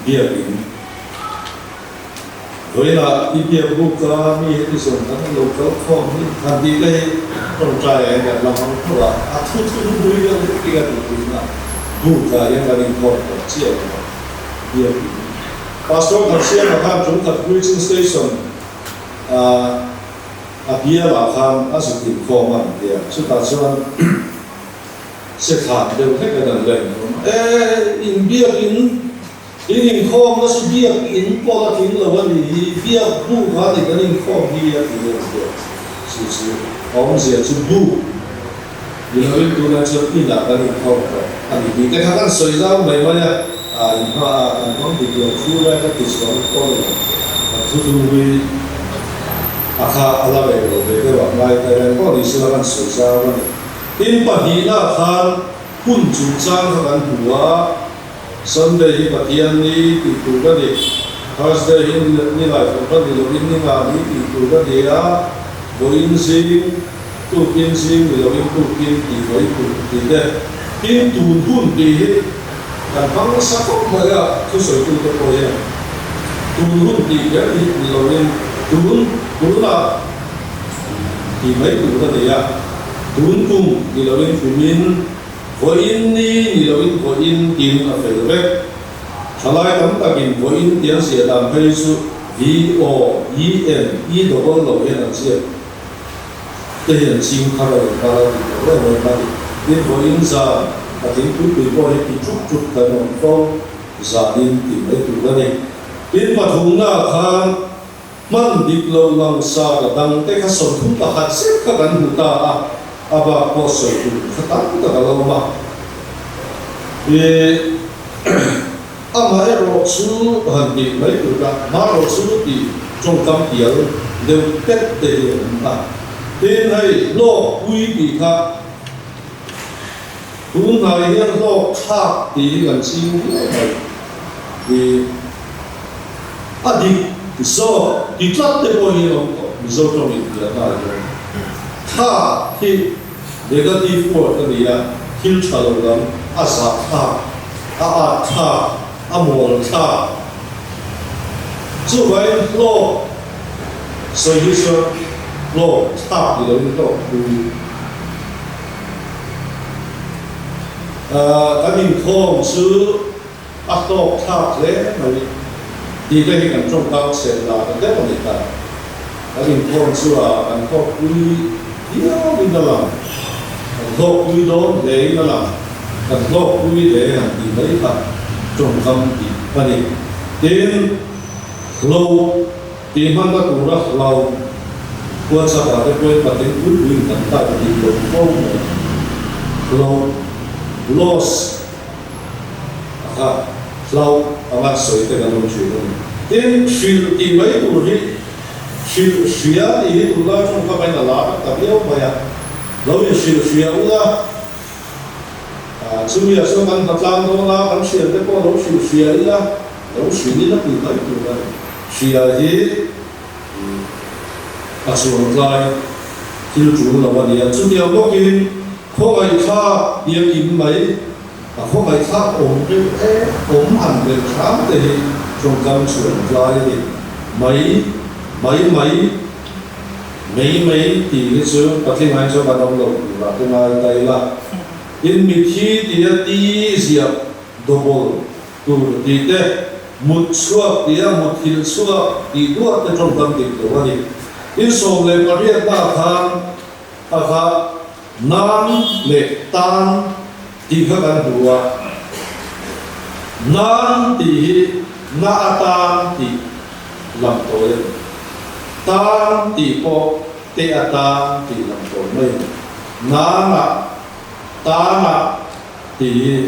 C: bia in với là đi bia buộc mi thì dùng các local khom thì thành đi đây trong trai này là làm không là thu thu vui cái cái là buộc cái yang là đi khom chia bia pastor thật sự là tham chúng thật preaching station bia là tham ở sự kiện khom mà thì chúng ta sẽ thả đều hết cái đàn lên in bia in khom nó sẽ bia in qua cái tiếng là vấn đề bia bu qua thì cái in khom bia thì là sự ông sẽ chụp bu vì nó biết tôi đang chụp in là cái in khom anh thì cái thằng sợi dao này mà nha anh không bị điều chú ra cái tiếng sợi con thu thu với akha ala về rồi cái bạn lại cái có đi sửa cái sợi dao này in bát hi na khan hun chu chang ka kan hua Sunday hi pathian ni ti tu ka ni Thursday hi ni lai ka ni lo in ni nga ni ti tu ka ni a boin sing tu kin sing lo in tu kin ti voi tu ti de kin tu hun ti hi kan phang sa ko ma ya tu soi tu ko ya tu hun ti ya ni lo in tu la ti mai tu ka ni ya tuân cùng thì là bên phụ min với in ni là bên với in tiền là phải được sau lại tấm ta kinh với in tiền sẽ làm hay su VOEN e double lo en là gì cái hiện sinh khá là rồi mà bên với in ra và tiếng cứ bị coi thì chút cái nón phong giả in thì mới tụ ra này bên mà thùng na khan man đi lâu lăng xa là đăng cái khách sạn thùng ta hạt xếp các bạn người ta aba poso tu khatam ta kalau ma ye ama ero chu han bi mai tu ka ma ro chu ti trong kam tial deu pet te ma tin hai lo ui bi kha tun hai hian lo thak ti gan ching mai ye adi so ti tlat te ko hi lo zo trong ni la ta tha thì negative word cái gì à thiếu trả lời lắm sa tha mol tha chú vậy lo soi đi soi lo tha thì nó cái mình không sư to tha thế mà đi cái hình ảnh trong cao sẽ là cái vấn đề ta cái mình không sư anh không quý dia mình đã làm lộc quý đó để nó làm cần lộc quý để làm gì đấy thật trong tâm thì vấn đề đến lâu thì mang ra tủ ra lâu qua sau đó cái và đến cuối cùng tận tại thì được không lâu loss lâu amat soi cái đó luôn chuyện đến thì mấy tủ đi Syria ini ulah cuma kapan dalam tapi apa ya lalu Syria ulah Syria sekarang datang tu lah kan Syria tu lalu Syria lah lalu Syria nak pilih itu kan Syria ini asuhan lain hidup dulu lawan dia Syria mungkin kau ngai kha dia kim mai kau ngai kha om handel kham deh jongkam asuhan lain mai mấy thì cái số có thể ngay cho bạn đồng lộc là cái này đây là in mi khi thì đi diệp double tu thì thế một suốt thì một thiên suốt thì đua tới trong tâm tình của bạn in số lệ có riêng ta khăn nam lệ tan thì các bạn đua nam thì na tan thì làm tội tan thì po te tan thì làm tội mấy na thì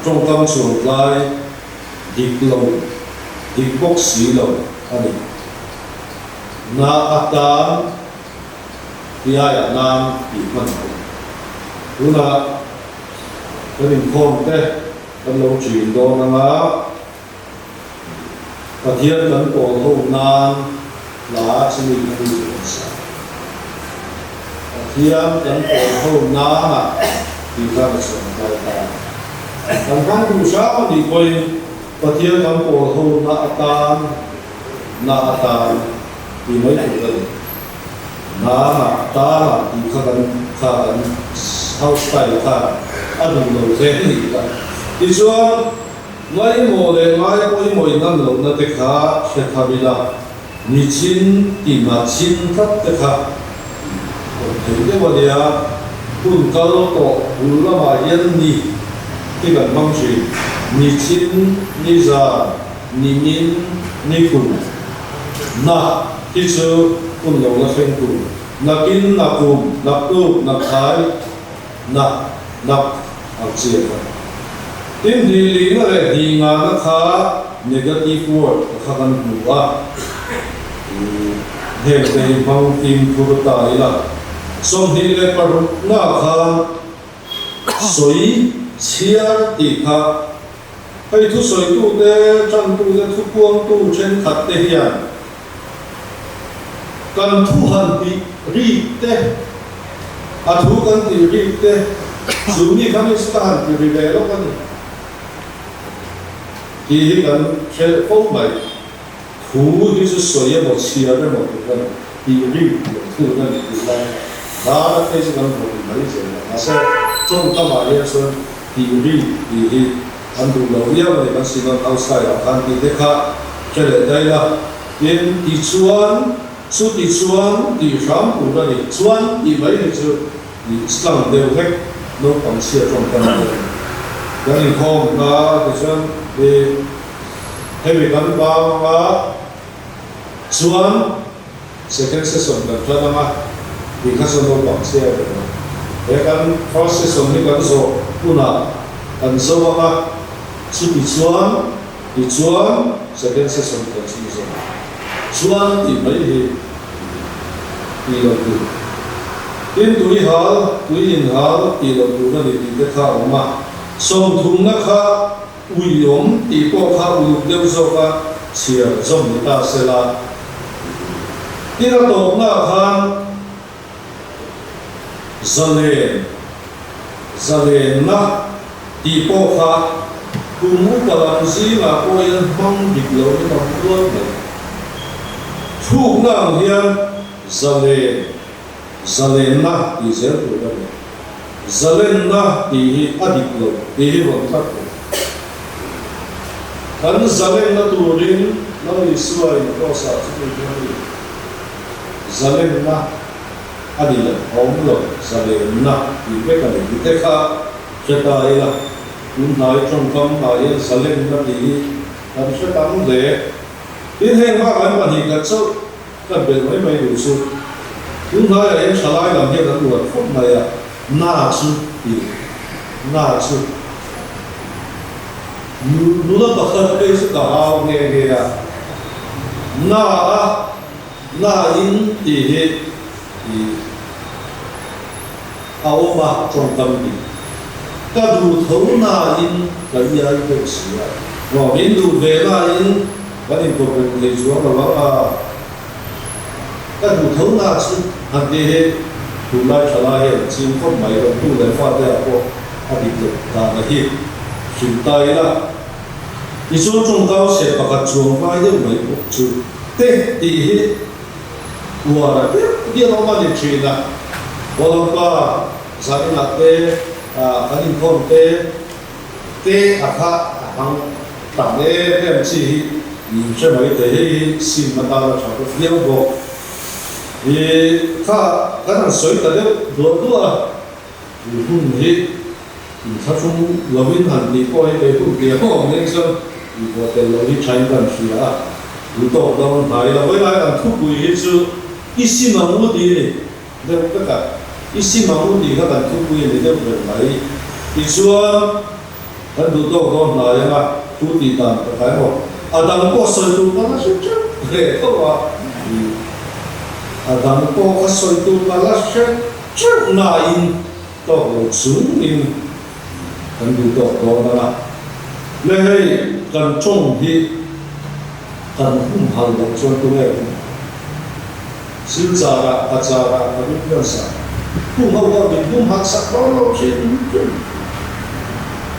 C: trong tâm xuống lại đi bốc xí lâu anh na tan thì ai nam thì phân là cái niềm khôn thế cái lâu chuyện đó là ngã và thiên cần cổ thâu nan là chỉ mình không được sao thiên cần cổ thâu nan thì ra được sự đại ta thằng khang tu sao thì coi và thiên cần cổ thâu na tan thì mới được rồi na ta thì khá gần house style khá anh đừng dễ gì cả thì cho ngay mùa này ngay mỗi mỗi năm lâu nó tết khá sẽ tham gia nhị chín thì mà chín thắt tết khá thì cái vấn đề à cũng có tổ cũng là mà yên nhị cái gần mong gì nhị chín nhị già nhị min nhị cùng na thì chứ cũng lâu nó khen cùng na kín na cùng na tu na thái na học chuyện tin thì lý nó là thì ngà nó khá negative word khá gần đủ á hệ cái bằng tim của ta là xong thì lại bắt nó khá soi chia thì khá hay thu soi tu để chân tu để thu quang tu trên khát để hiện cần thu hành thì ri để thu cần thì ri để dù như kami setahan di daerah kan, thì kan saya phong mai, thu thì sesuai yang mau siapa mau kan, di ri thu kan di dalam, dah ada kan mau di mana saja, asal contoh macam so di ri di andu lawiya mereka siapa tahu saya akan di dekat jadi daerah, yang di cuan, di cuan di rambu kan di cuan di mana itu di selang dewek nó còn xưa trong tâm hồn cái này không là thì xem thì thay vì gắn bao và chuan sẽ cái session cần cho nó mà thì các session nó còn xưa rồi để gắn first session thì gắn rồi cũng là gắn sâu mà chỉ thì chuan sẽ cái session cần chỉ rồi chuan thì mấy thì là in tui in hal ti lo tu na ni ti kha oma som thum na kha uyom ti ko kha u deu zo ka chia zom ni ta sela ti ra to na khan zalen na ti ko kha ku mu pa la zi la ko yan bang dik lo ni ma ko ne thu na hian Zalena di zel tu kan, Zalena di adiklo, di wantak. Kan Zalena tu rin, nama Iswai kosa tu jadi. Zalena adila, omlo Zalena di mereka di teka cerita ila, unai congkam ayat Zalena di, kan cerita mule. Ini yang apa yang dikacau, kan bermain main usul. Chúng ta là em salai làm việc làm luật phúc này à na chu nó là bậc cái sự cao nghe nghe à na in thì áo mà trong tâm đi các đủ thấu na in cái gì ấy cái gì à và biến đủ về na in cái này tôi phải lấy xuống là các đủ thấu na chu hạt đi tu lai chala he chim phong mai lo tu lai fa de ko adi lo ta na hi shin tai la i so chung cao se pa ka chuang vai de mai ko chu te ti hi wa ra te dia no ma de chi na wa pa sa na te ka nin phong te a kha hang ta ne em chi ni che mai te hi sim ma ta la cha ko dia bo thì cái thằng sấy ta đấy đuổi đuổi thì cũng hết thì thằng chúng làm viên hành thì coi cái cũng kia không nên sao thì có thể làm viên trái cần gì à thì tổ đâu phải là với lại làm thuốc bùi hết chứ ít xin mà mua đi này đâu tất cả ít xin mà mua đi các bạn thuốc bùi này đâu phải lấy thì xưa cái đồ tổ đâu là mà thuốc thì tạm phải không à tạm có sợi tu nó sẽ chết để không à Adam ko kasoi tu kalasya cuk na in to sung in kan du to to na le hei kan chong hi kan hum hal dong chuan tu nge sil chara achara kan du sa hum hal wa bin hum hak sak lo lo chin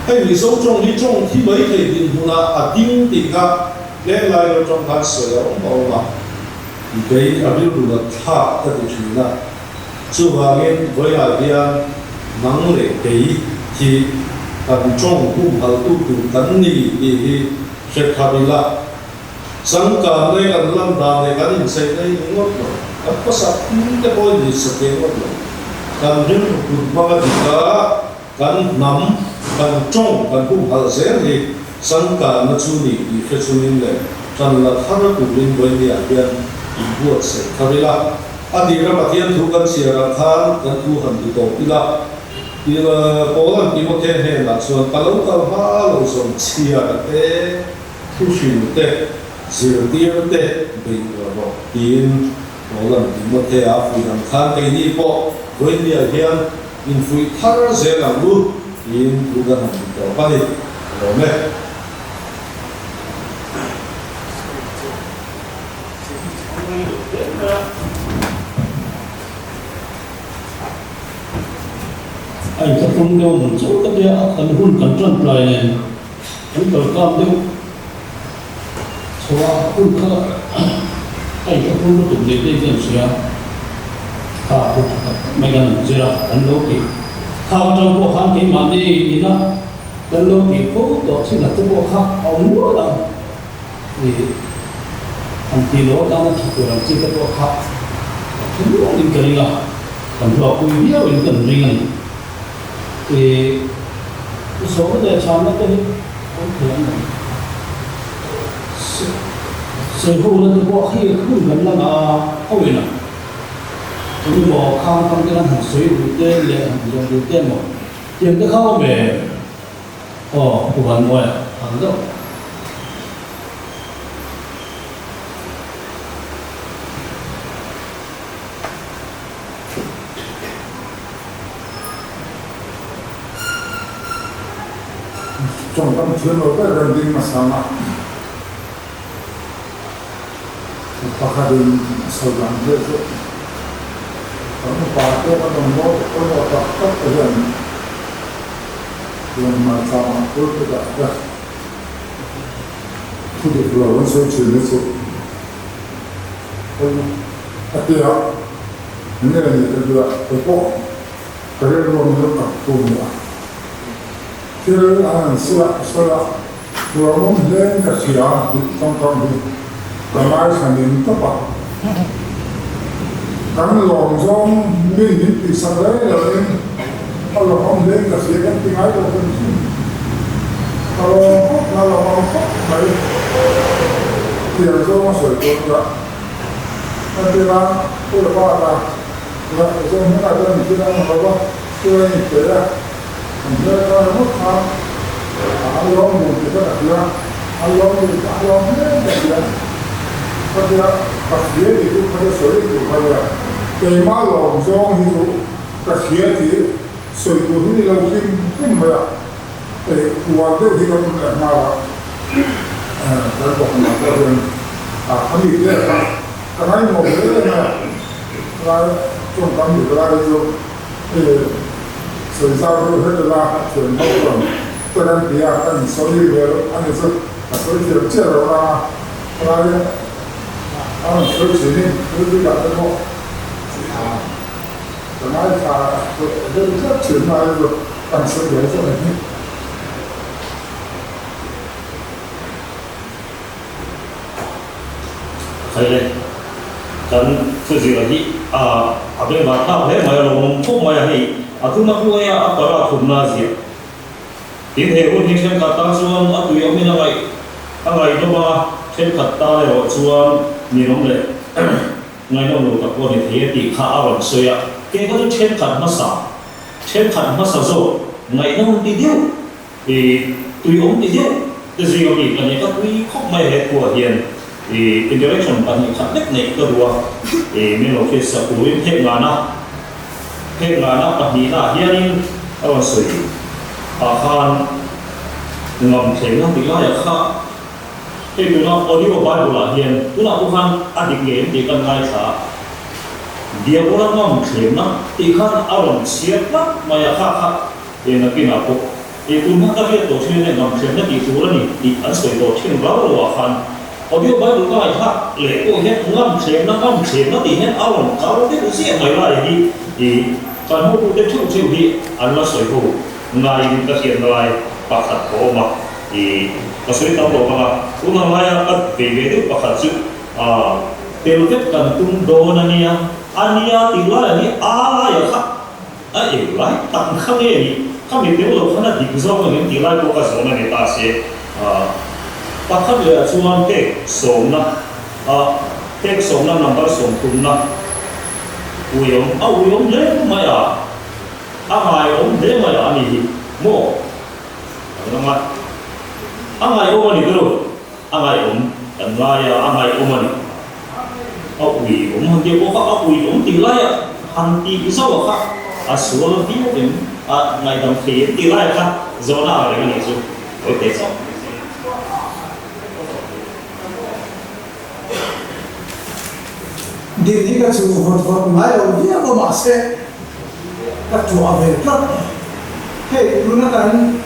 C: hei ni so chong hi chong thi mai thei din huna a ding ti kha le lai lo chong khan se lo mo ma cái ở bên đường tháp ta được chuyển là chú vào bên với là dia nắng lệ cái thì cần trong cũng hal tu tu tấn ni thì sẽ tháp là sáng cả đây cần làm đàn này cần hình xây đây những ngót rồi cần có sắp cái bôi gì sắp cái ngót rồi cần những một bao gì cả cần nắm cần trong cần cũng hal sẽ thì sáng cả nó chú ni thì phải chú ni này cần là tháp nó cũng lên với dia bên buat se kabila adira matian thu kan siara khan kan thu han tu to pila ila polan timote he la chuan palo ka ha lo som chia te thu shin te zir tir te bei ro tin polan timote a fu dan khan te ni po goin dia hian in fui thar ze la lu in thu kan han to pa ni ro me
A: anh ta không đâu một chỗ cái dia anh hun cần trân lại này anh cần cam đâu xóa hun khá anh ta không có tụng để đây cái gì à hun mấy cái này gì là anh lâu thì khao trong bộ khăn thì mà đi na anh lâu thì cố tổ chức là trong bộ khăn ông mua là thì anh thì nó đang thực hiện chỉ cái bộ khăn chúng nó đi cái là còn họ cũng biết mình cần gì này thì số cái đề chọn nó cái không thể nào sự vụ là cái bộ khi không gần là không biết nào chúng bỏ khang trong cái năng suy đủ tên lệ dùng đủ tên một tiền cái không về của bạn ngoài hàng đâu
D: trong tâm chuyên môn cái đơn vị mà sao mà các đơn sầu làm việc rồi có một vài cái các đồng bộ có một tập các cái lần mà sao mà tôi cái đó thu được rồi vẫn sẽ chuyển đến số cái điều những cái này là được cái bộ cái luôn nó tập trung nữa thì anh sửa rồi muốn lên cái gì đó trong thì còn lại thành những tập à cái lòng trong mình những cái sao đấy là nên kalau không lên cái gì cái tiếng Anh đâu không kalau không phải thì là do nó sửa tốt rồi nên là tôi là ba là do những cái đơn vị nó có tôi nhìn thấy là người ta mất tham ăn lót một cái đó là ăn lót một cái ăn lót hết đấy bây giờ các phía thì cũng phải sửa thì cũng phải là cái má lòng trong thì cũng các phía thì sửa cũng như là kim mà để hoàn tất thì nó cũng là nào cái bộ mà cái đường anh đi đấy cái này một cái này là trong tâm thì cái này rồi sự giao lưu hết là chuyện bao gồm tôi đang bị anh số đi về anh ấy rất là tôi chỉ chia ra là anh tôi chỉ nên tôi đi gặp cái họ cái này là rất chuyện này rồi anh sẽ để cho mình
E: thấy đây kan cái gì là gì à bên mà thao thế mà lòng không mà hay aku nak buat ya apa aku nazir. Ini hewan ni saya kata cuan aku yang mina ngai tu bah saya kata leh cuan minum leh ngai nong tak boleh dia di kha awan soya. Kita tu saya kata masa so ngai nong di dia. Tui om di dia. Jadi kami kan yang tui kok mai het kuah hian. Interaction kami kan nek nek kedua. Minum kisah kuih hek ngana. Hek ngana pahina hianin awan soya. akan ngam theng na tila ya kha he tuna audio bible la hian tuna uhan adik nge ti kan ngai tha dia orang ngam theng na ti khan aron siat na maya kha kha e na kina ko e tuna ka bia to theng ne ngam theng na ti tu ra ni ti an soi to theng ra lo khan audio bible ngai kha le ko he ngam theng na ti hen aron ka ro te si mai la hi e kan ho te thu chu hi an la soi ho ngai ka hian lai pakhat ko ma i kasoi tam lo ma una maya at ve de pakhat chu telvet kan tum do na nia ania ti la ni ala ya kha a e lai tam kha ne ni ka mi te lo khana dik zo ngi ti lai ko ka zo na ni ta se pakhat le chuan te som na tek som na number som tum na uyom le maya amai om le maya ani hi mo nama angai omani dulu angai tanlaya angai omani apui hanti oka apui tilaya hanti isawa ka aswala dia dem ngai dam fe tilaya ka zona are ni so oke so
F: dini ka chu hot mai o dia ko ma se ka chu ave ka hey luna kan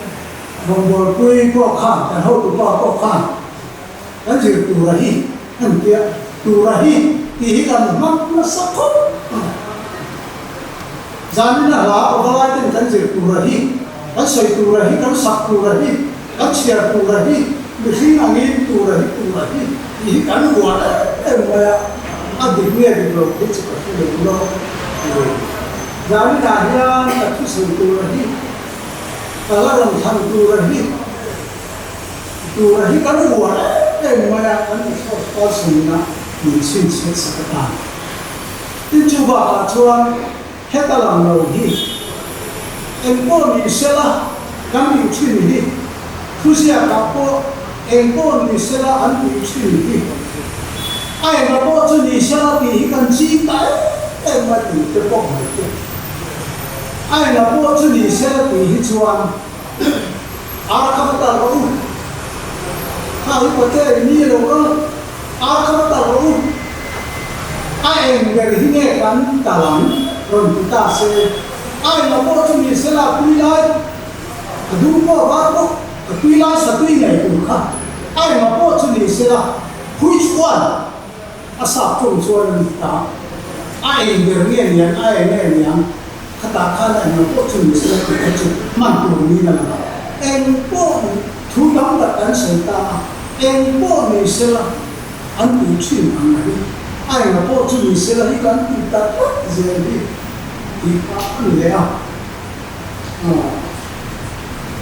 F: bong bol kui ko khan kan ho tu pa ko khan kan ji tu rahi kan kia tu rahi ti hi kan mak na sakho zamina la o la tin kan ji tu rahi kan soi tu rahi kan sak tu rahi kan chia tu rahi bi hin angin tu rahi ti hi kan wa ma adik ni adik lo ti ko ti lo zamina ya ta tu soi tu rahi kalau orang tham tu rahi kan buat maya kan kau semua mungkin sesuatu. Ini coba acuan kita lagi. Engkau ni selah kami uci ni. Kusia kapo engkau ni selah kami uci ni. Ayah kapo tu ni selah dihikan cinta mati terpok mati. Ai là bộ chú lý sẽ bị hít chuan không ta đâu hai có thể ni đâu không ta đâu ai em về nghe kan ta làm rồi chúng ta sẽ ai là bộ chú lý sẽ là quy lai đúng bộ ba bộ quy lai sẽ quy ngày cũng khác ai là bộ chú lý sẽ là quy chuan sắp trồng chuan ta ai về nghe nhàng ai nghe nhàng kata kala yang kau curi sila kau mantu ni nama. Engkau tu dam datang serta engkau ni sila antu curi mana? Ayah engkau curi sila ikan kita jadi ikan ni ya.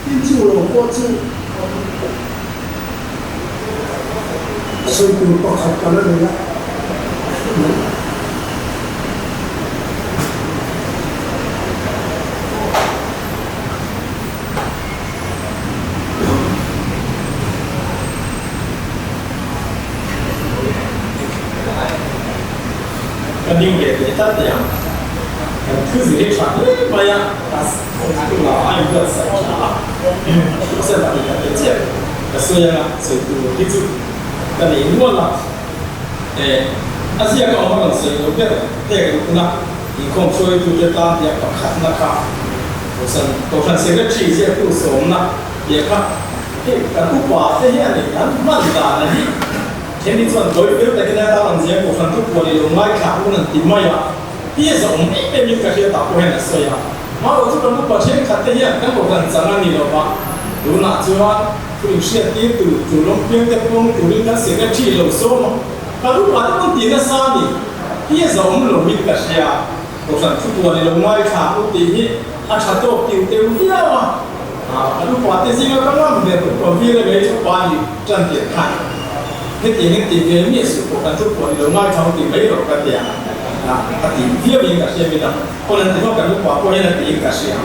F: Itu loh kau curi. Saya tu pakai kalau dia.
B: Kandung dia tak yangคือสิ่งที่ฉันไม่อยากตัวเราไอ้เพื่อนใส่ชาเส้นแบบนี้เจ็บแต่ส่วนใหญ่ส่วนตัวที่สุดแต่ในล้วนละอาเซียนก็เอามาส่วนตัวเป็นแต่ก็นะอีกคนช่วยตัวเจ้าอยากขัดนะครับตัวฉันเสียชีวิตตัวสมนะอยากที่การทุกว่าที่เห็นอย่างมันด่านะที่เช่นที่ส่วนตัวเป็นแต่ก็ได้ตามเสียตัวฉันทุกวันเลยลงไม้ขาดมันติดไม่ละที่จะส่งไม่มีการเชื่อต่อไปนะส่วนใหญ่มาเราทุกคนทุกประเทศขัดที่เห็นนั่นก็เป็นสังเกตนี่หรอปะดูหน้าจอผู้เชี่ยวที่ตัวลงเพียงแต่พงตัวนี้นั่นเสียชีวิตเราสมการทุกวันมันตีนั่นสามีที่จะส่งลงมิตรเชียตัวฉันทุกวันเลยลงไม้ขาดอุตินี้อาชาโตกิวเตวที่แล้วอ่ะทุกวันที่สิ่งก็ต้องเดินตัวพี่เลยไม่ทุกวันจันเดียร์ขันที่ตีนี่ตีเกมนี่สุดกันทุกวันลงไม้ขาดตีไม่หลอกกันเดียร์ตีเพี้ยมีกับเชียร์ไม่ได้คนนั้นที่เขาการทุกวันคนนั้นตีกับเชียร์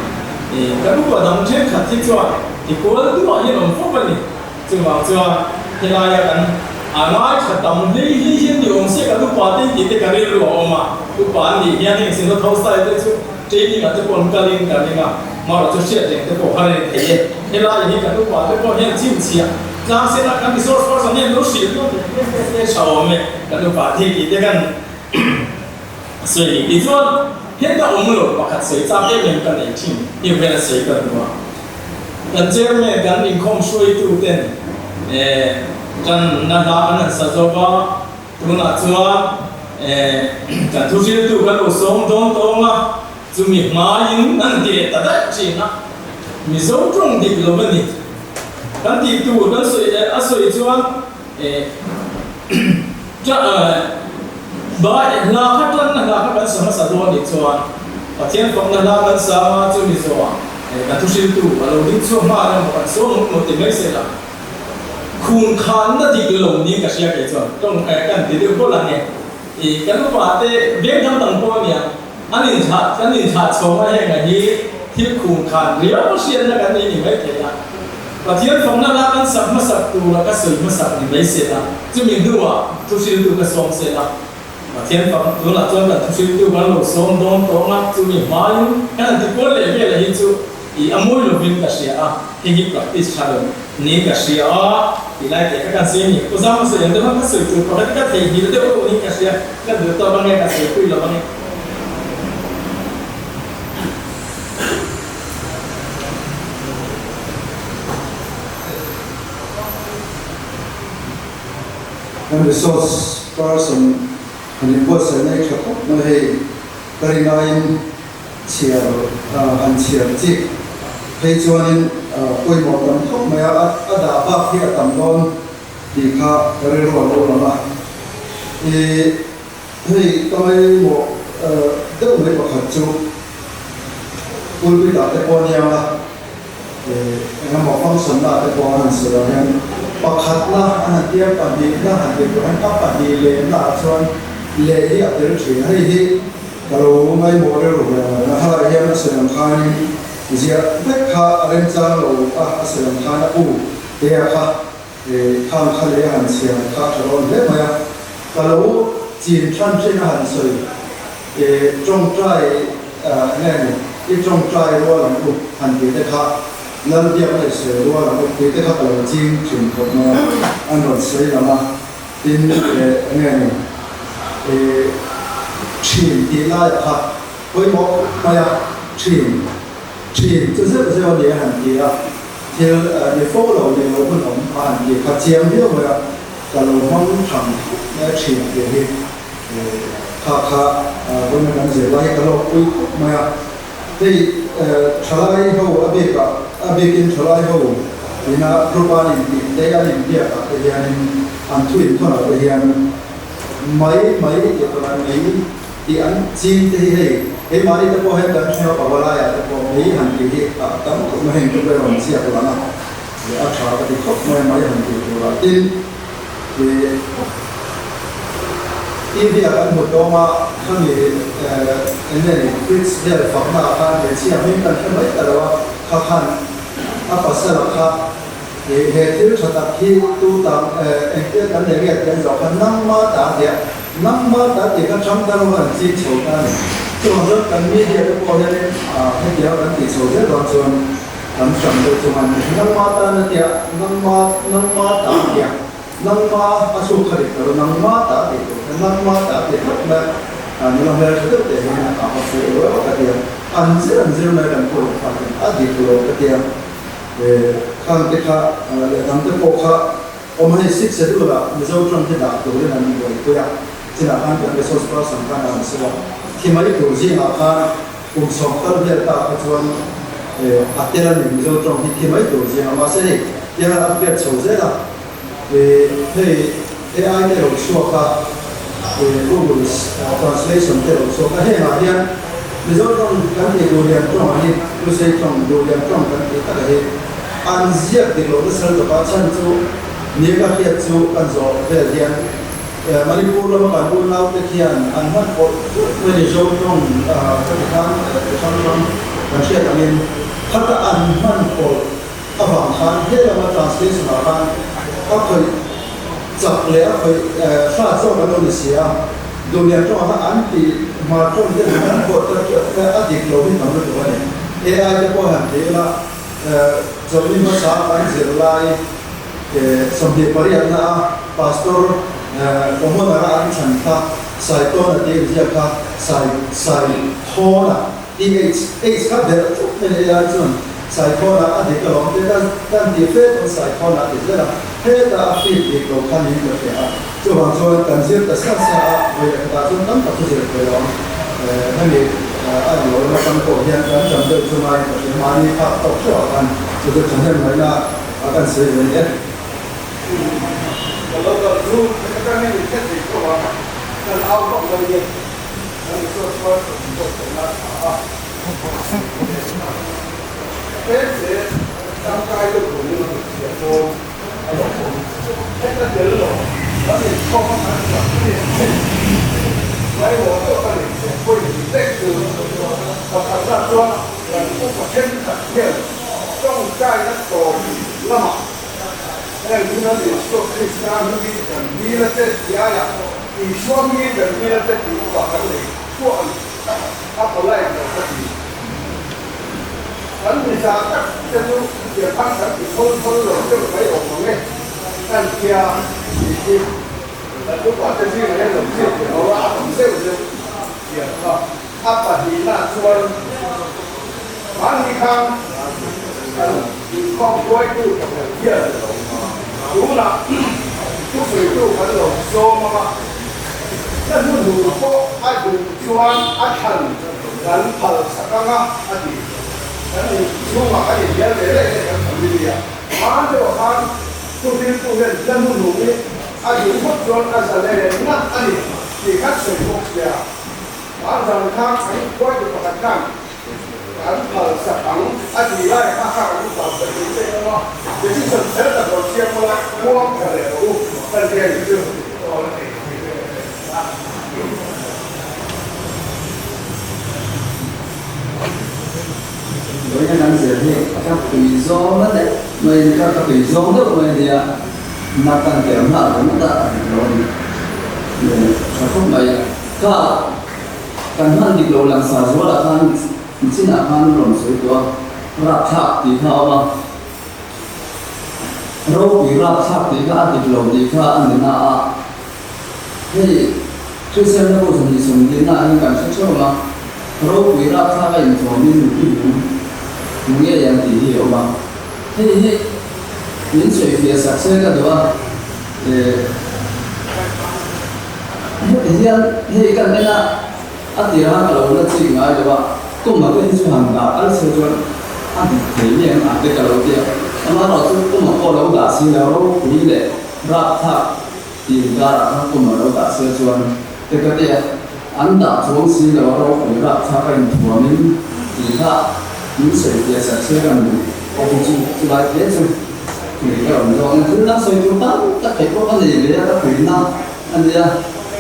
B: การทุกวันต้องเช็คขัดที่จวนที่คนตัวนี้ลงฟุบไปนี่จึงว่าที่ลายกัน ngay thật tâm lý hiên dùng sẽ cả lúc bà đi thì cái này rồi mà lúc bà đi nhà này xin nó thâu sai đấy chứ chỉ như là cái con cái linh à mà là cho chuyện để cái bộ hai này thế là như cái lúc bà cái con hiện chịu chia ra sẽ là cái resource person hiện nó xịn luôn cái sầu mẹ cái lúc bà thì cái cái所以你说现在我们有把水炸这边跟你听，因为水跟我，跟这边跟你空水度的，跟那哪个啥子吧，都那做，跟土水度跟我松东啊，就密码因那点大概是那，你手中的个问题，跟地度跟水做，这bởi là các lần là các bạn sống ở đâu đi cho và thiên phong là các sao cho đi cho các tu sĩ tu và lâu đi cho mà là một số một điểm mấy sẽ là khuôn khán là đi lồng đi cả xe cái cho trong cái thì được có là này thì cái lúc mà thế biết trong tầng qua này anh nhìn chặt số mà hay cái gì thì khuôn khán liệu có xuyên là cái gì mấy thế là và thiên phong là các sắp mà sắp tu là các sự mà sắp thì mấy sẽ là chứ mình tu tu sĩ tu cái sống sẽ là thiên phong đó là cho là tu sĩ tu cái lỗ sống đông đông lắm chú mình mai cái là thì có lẽ về là hiện chú ý amoi lo vin cái gì thì cái practice sao được ní cái gì thì lại cái gì nhỉ có sao mà sự đó cái sự tu có cái thể hiện được cái ní cái gì cái được tao bằng cái sự quy là bằng
F: and resource person anh có sẽ này khắc phục nó hay cái này chia anh chia chỉ hay cho nên tôi một lần khóc mà đã bác khi tầm con thì khá cái này rồi lâu lắm à thì tôi một tức mấy một hạt chú tôi bị đặt cái con nhau là anh một phong sân là cái con anh sửa anh bác hạt là anh tiếp bản đi là hạt đi của anh các bản đi lên là cho lệ đi ở đây chuyện hay đi kalau ngay một cái rồi là hai em nó sẽ làm khai gì tất cả anh trang rồi sẽ làm khai là thì tham khai lệ hành sẽ khai rồi đấy mà kalau chiến tranh trên hành sự trong trai nghe cái trong trai đó là một hành vi đấy khác lần tiếp này sẽ đó là một cái khác là chiến truyền thống mà anh nói sẽ là mà tin nghe chuyện thì là khác với một mà chuyện cho rất là nhiều hành vi thì để follow để nó cũng không hành vi khác chiếm biết mà kalau mong thằng nó chuyện thì khác với mình làm gì lại kalau cuối mà thì trả lại hậu ở bên trả lại hậu thì nó propan thì đây là những việc thì anh thuyết thôi là thì anh mấy cái tụi anh mấy thì anh chi thì cái mà đi tới hết gần theo bảo là ya tới mấy hành thì tấm cũng hình trong đây làm gì tụi anh thì anh trả cái khóc mấy hành thì tụi anh tin thì việc anh một đó mà không thì cái này Chris để phỏng là anh để chia mình cần phải mấy cái đó khác hẳn apa salah khác thì hệ thống sản xuất khi tu tập anh biết cái này cái tiền rồi cái năm mà đã thì các trong đó là chỉ số cái cho nên cái này thì có thể cái điều cái chỉ số rất là chuẩn làm chuẩn được cho mình năm mà đã thì năm mà asuh kali kalau nama tak itu nama tak itu nak ni lah mereka tu dia nak apa sih orang dia anjir mereka pun pakai adi tu dia kan kita dalam tu pokok orang ni sih sedu lah misal orang kita tu dia nak buat itu ya tidak kan kita resource person kan dalam semua kemari tu sih akan unsur dia tak kecuali atiran ni misal orang kemari tu sih masih dia update saja lah thì AI cái đầu số cả Google translation cái đầu số cả hệ mà đi bây giờ trong cái gì đồ điện trong anh tôi sẽ trong đồ điện trong cái tất cả hệ anh giết thì nó sẽ được phát triển cho nhiều cái hiện cho anh rõ về điện mà đi mua nó mà mua nào thì khi anh mất một cái gì trong cái trong cái chuyện anh thật là anh mất một cái vòng khăn hết là translation mà các
G: chặt lẽ phải xa cho cái đồ xia dunia cho họ ăn thì mà trong cái này nó có cái áp lực lớn hơn nó được vậy AI cái bộ hàng thế là cho nên nó sao anh sẽ lại xong thì bari anh pastor có một là anh chẳng ta sai to là tiền gì cả sai thô là DH các để chút này AI chứ sai thô là anh cái lòng cái đang đi phết còn sai thô là thì là hết là phết thì có khả năng được cái cho bằng cho cần thiết là sát xa về ta chúng ta tập trung về đó nên thì anh nói là con cổ hiện đang chấm được cho mai và cái mai phát tập cho anh cho tôi chẳng hạn nói là anh sẽ về nhé
F: kalau kalau kan ini kita itu kan awak lagi dan sesuatu untuk nak Jadi sampai itu pun itu kita dulu tapi kau kan Vậy bộ tôi phải quên tết từ và thật ra cho là cũng có thêm thật nhiều trong cái nó còn lắm nên chúng nó thì số khi sao nó đi cần đi là tết giá là thì số mi cần đi là tết thì cũng có cái này số áp lại là cái gì anh bây giờ các cái nó việc phát triển thì không rồi chứ phải ổn không nghe anh kia thì如果这些人冷静点，我阿董这个也他把你那说，完你看，你靠关注什么业的，除了不水就很冷说嘛，但是如果爱读专爱看人跑啥刚刚阿弟，那你说嘛阿弟别别的那个什么的呀，他就他不听不认，认不努力。anh cũng mất luôn anh sẽ lên nát anh thì các sự một giờ anh rằng khác anh quay được một cái anh thở sạch anh thì lại khác khác anh cũng tập được những cái đó thì chỉ cần thế là đầu tiên mà lại mua cái này đủ cần tiền chưa
H: với cái năng diện thì các tùy do mất đấy mình các tùy do nước mình thì mà càng kéo hạ cũng đã rồi và không phải cả càng hơn dịch độ làm sao số là hơn xin là hơn lòng suy của rạp tháp thì thao mà râu bị rạp tháp thì cả dịch độ thì cả anh đến à thì khi xem nó có gì dùng đến là anh cảm thấy mà râu bị rạp tháp cái hình thù như một nghe dạng thì hiểu mà thì những chuyện phía sạch sẽ cái đó hiện cái này là anh thì hàng đầu nó chỉ ngay đó cũng mà cái số hàng đã anh sẽ cho anh thấy như anh cái đầu tiên anh nói là cũng mà có lâu đã xin là lâu quý lệ rạp tháp tìm ra là cũng mà lâu đã sẽ cho cái đấy anh đã xuống xin là lâu quý rạp tháp cái thua mình thì ha những chuyện phía sạch sẽ cái này ông chỉ lại thế thôi thì cái ông thứ đó xoay chúng ta tất cả có cái gì để các quý nào anh đi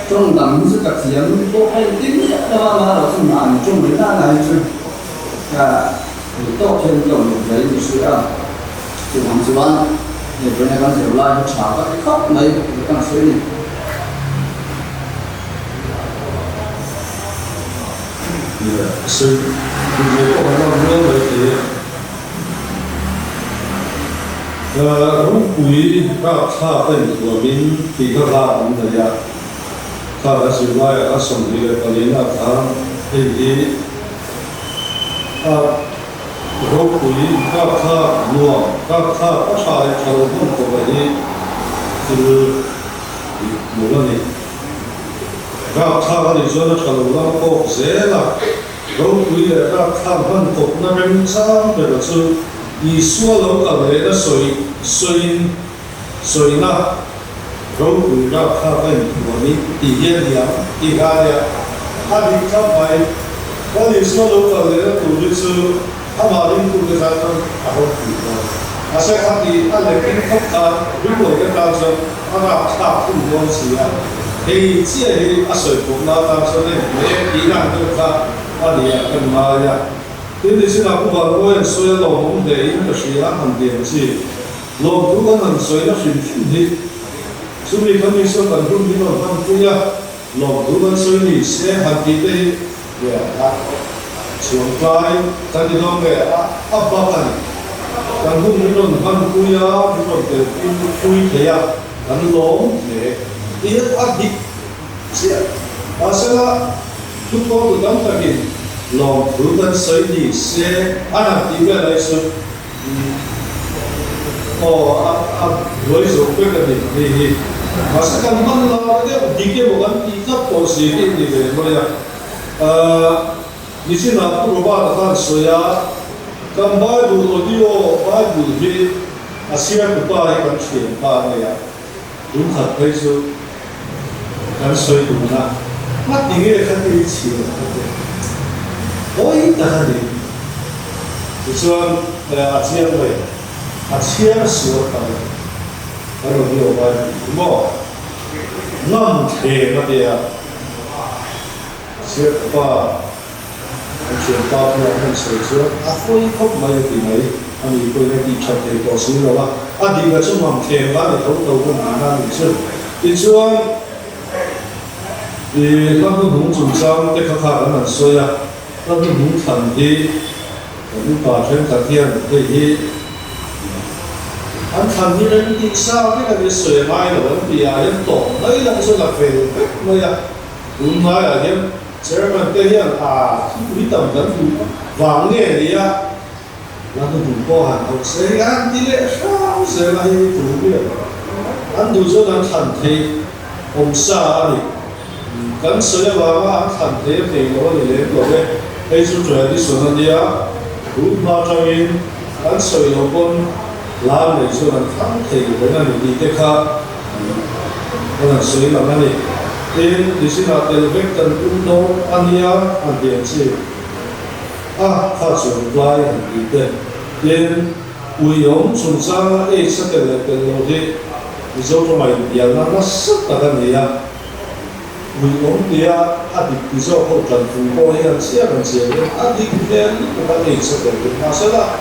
H: trong đằng sự cắt xiên có hay tính mà đó là làm trong người ta này chứ thì tốt trên tổng đấy thì sẽ thì làm gì bạn thì bữa nay con sẽ lại trả các cái khóc này để con suy nghĩ
C: sự như có một người vậy thì lúc quý các tháp bên của mình thì các bạn cũng là ta đã sử lại ở sông thì là cái này là thì lúc quý các tháp nuông các tháp các sai thầu cũng có vậy thì một lần này các tháp này cho nó thầu nó có dễ là lúc quý là các tháp vẫn có nó bên trong để là sự đi xua lâu cả đấy nó soi na râu quý ra khá bên của mình thì hiện hiện thì ra ya ta đi trong bài có đi xua lâu cả đấy nó tụi đi sư ta mà đi tụi đi ra trong râu quý ra sẽ khác đi ta lấy cái khóc ta với một cái đào sông ta gặp ta cũng muốn xí à thì chỉ là đi soi cũng nào ta soi này mấy kỹ năng được ta ta đi cần mà ya thì xin là cũng vào ngôi soi lâu không để nó xí là hàng tiền gì lâu cũng có hàng soi nó xuyên đi Sumi kami so kan hum ni no kan puya long tu kan so ni se han ti te ya chuang kai kan ni no me a ba kan hum ni no kan puya ni no te pui te ya kan long ne ia adik sia asala tu ko tu dam takin long tu kan so ni se ana ti ga lai so với số quyết là thì mà sẽ cần mang lo cái đi cái bộ phận đi cấp bộ sĩ thì về thôi đi xin là cũng có ba là số ya cầm bài đủ audio bài đủ gì Asia của ta hay còn chuyển ba này à đúng thật đấy chứ cần soi đủ na mắt đi cái khác đi chỉ ôi ta đi cho nên Asia vậy Asia sửa cái rồi nhiều bài mò năm thế mà đi à Asia qua chuyện tao là mình sửa chữa tôi không mấy thì mấy anh ấy tôi đi chặt thì có sửa rồi anh đi vào trong lòng thèm và để thấu đầu con hàng ăn mình chưa thì chưa thì các cái vùng trồng sang cái khác khác là sôi à các cái vùng thành thì những bà trên cả thiên thì anh thành như nên đi sao cái cái sợi mai là vẫn bị ai tổ đấy là số là về nơi à đúng nói là cái chairman cái hiện quý tầm vẫn vàng nghe đi à là tôi đủ có hàng học sẽ ăn đi lệ sao sẽ là đủ biết anh đủ số anh thành thì ông sa đi cái sợi vàng anh thành thì nó để lấy rồi đấy đây số trời đi số này đi à đúng mà cho nên anh sợi nó con làm này cho nên thắng thì cái này đi cái khác cái này suy làm cái này nên đi xin là tiền vay tiền cũng đâu anh ya anh tiền chi phát triển lại anh đi tiền nên uy vọng chúng ta ấy sẽ cái này cái nào thì dẫu cho mày tiền nó rất là cái này à uy vọng thì anh đi dẫu không cần phụ cô hay là xe cần xe anh đi tiền cái này sẽ cái mà sẽ là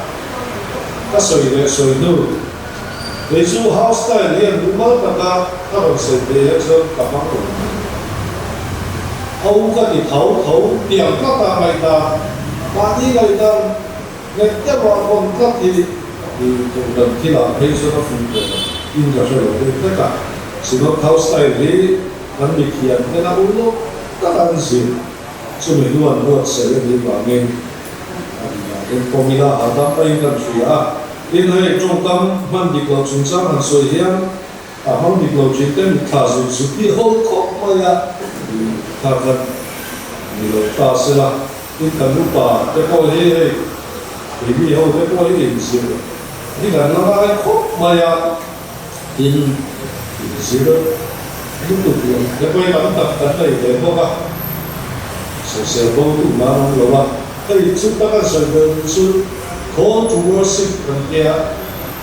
C: cái sợi nụ để chú house style liền đúng mất cả các bạn sẽ để cho các bạn cùng ông cái thì thấu điểm các ta mày ta mà đi người ta người ta bảo con các thì cũng cần khi làm hay cho nó phù hợp in ra cho nó tất cả sự nó house style thì anh bị hiện cái nào cũng các anh gì cho mình luôn sẽ đi vào nghe cái công việc là làm tay cần suy nên hay trong tâm man đi vào chúng ta hàng soi hiang man đi vào chuyện tên thà dùng sự kia hốt khó mà ya thà cần nhiều ta sẽ là cái cần lúc bà cái coi thế thì bây giờ cái coi cái gì cái là nó lại khó mà ya tin gì đó lúc tục cái coi bắn tập cái này để có ba sẽ vô cùng mà nó là cái chúng ta cần soi được sự call to worship and care.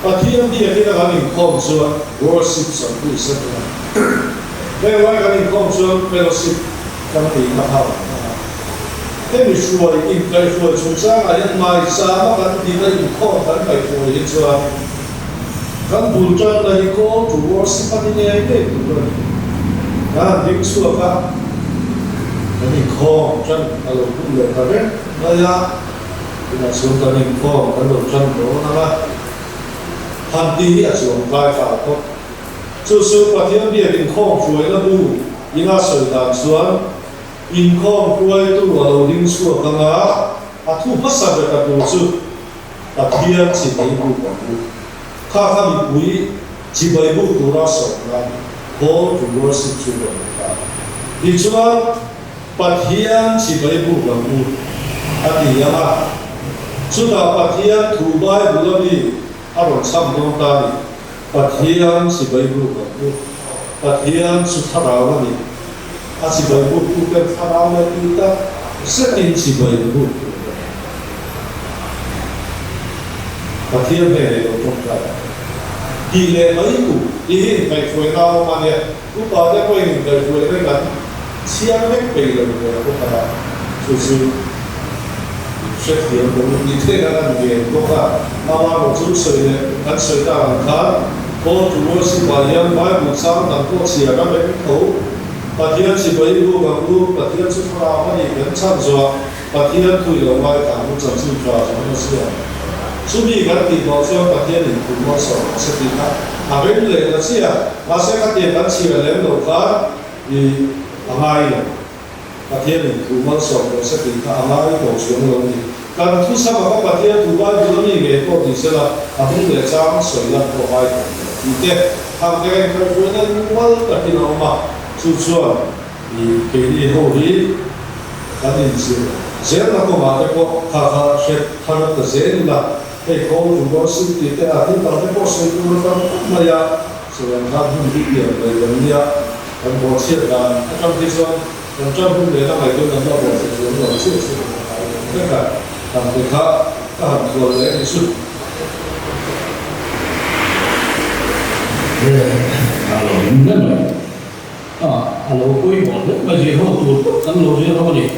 C: But here and there, kita kami call to worship some place. Then why kami call to fellowship kami mahal. Then we should in play for chúng ta là mai sa mà kan đi đây call kan phải for hiện cho. Kan buồn cho là call to worship anh nghe đấy. Kan đi xuống ka. Kami call cho alo cũng được cả đấy. Mà là xuống cái hình phong cái đồ chân đó là hành tí ở xuống vai phải có chú sư và thiên địa hình phong chuối là bu nhưng mà sợi đàn xuống hình phong chuối tu ở đầu đinh xuống cái ngã thu mất sạch được cái đồ sư và thiên chỉ thấy bu còn bu khác khác bị bụi chỉ bởi bu tu ra sợi là có tu ra sự chú được đi xuống và thiên chỉ bởi bu còn bu anh đi à sudah patian tubai bulan ni, abang sam dong tadi, patian si bayi bu, patian sudah tahu ni, si bayi bu bukan tahu ni kita, sekin si bayi bu, patian ni dong tadi, di lepas itu, ini baik foi tahu mana, lupa dia foi ni baik foi ni kan, siapa yang baik lagi aku kata, susu sẽ hiện của những thế là làm việc có cả mà một chút sự này ăn sự ta làm khá có chủ môi sinh hoạt hiện bài một sáng tầm có xìa các bệnh khẩu và thiên chỉ với lu gặp lu và thiên xuất ra cái gì vẫn chăn rồi và thiên thui ở ngoài cả một trận sinh ra cho nó xìa suy nghĩ cái thì có cho và thiên thì cũng có sở sẽ đi khác à bên lệ là xìa và sẽ các tiền các xìa lên đầu phá thì hai rồi và thiên thì cũng có sở sẽ đi khác hai đầu xuống rồiการทุสาบกับที่ถูกว่าอยู่นี่เองก็ที่เสร็จแล้วอาจจะเหลือจ้างสวยแล้วก็ไปอีกเด็กทำแค่คนคนนั้นว่าแต่ที่เรามาสู้ส่วนอีกเกี่ยวกับหัวที่การที่เสร็จเสร็จแล้วก็มาแต่ก็ข้าเช็ดทางนั้นเสร็จแล้วให้เขาถูกว่าสิ่งที่แต่อาทิตย์ต่อไปก็เสร็จแล้วก็มาอย่าแสดงความหุ่นดีอย่างไรอย่างนี้การบอกเชื่อกันการที่ส่วนการจำเป็นเรื่องอะไรก็ต้องบอกเชื่อบอกเชื่อนั่นแหละทำให้เขาทำตัวเล็กที่สุด
A: kalau ini kalau kau ibu masih hot tu kan lo je apa ni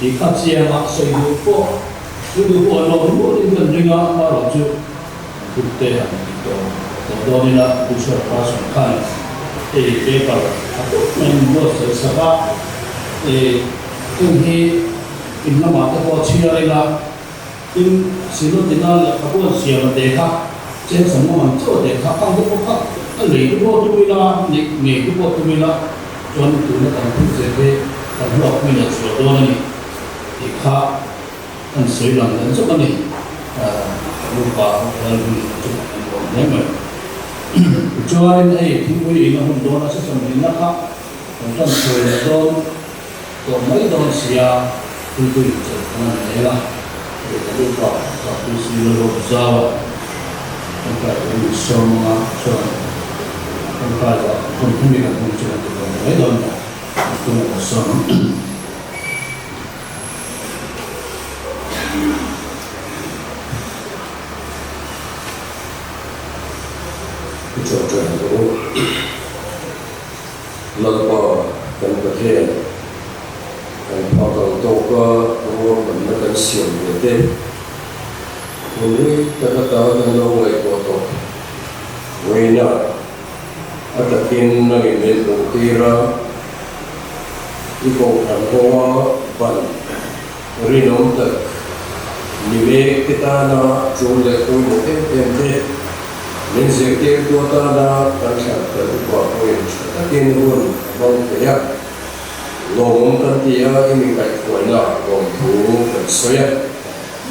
A: ikat siang mak sehidup kok hidup kau lo ni kan juga kalau tu kita itu kalau ni nak usaha pasang kan kalau aku membuat sesuatu ini inna mata kau cia lela in sino dinal aku siapa dekha trên sống mà chỗ để khắp các cái khác cái lý cái bộ tôi là nghề cái bộ tôi là cho nên tôi là làm cũng dễ thế làm học mình là sửa đó này thì khác anh sửa làm đến rất là này lúc vào lần chụp ảnh nếu mà cho nên đây thì quý vị là hôm đó nó sẽ làm đến nó khác còn trong sửa là đó còn mấy đó xìa tôi sẽ làm thế là để cái lúc vào tôi xìa là sao Angkat ini semua soal angkat pemilihan muncul di dalam medan itu sama. Cuaca itu lalu kan berhenti kan pada toka ruang menekan siang itu. Ini kata-kata yang orang itu wena atakin nang imen tira iko kanwa ban rinom tak niwe kita na jole ko moke tempe menjeke to ta na kansha ta ko ko atakin won ban ya lom kan tia imi kai ko na lom thu kan soya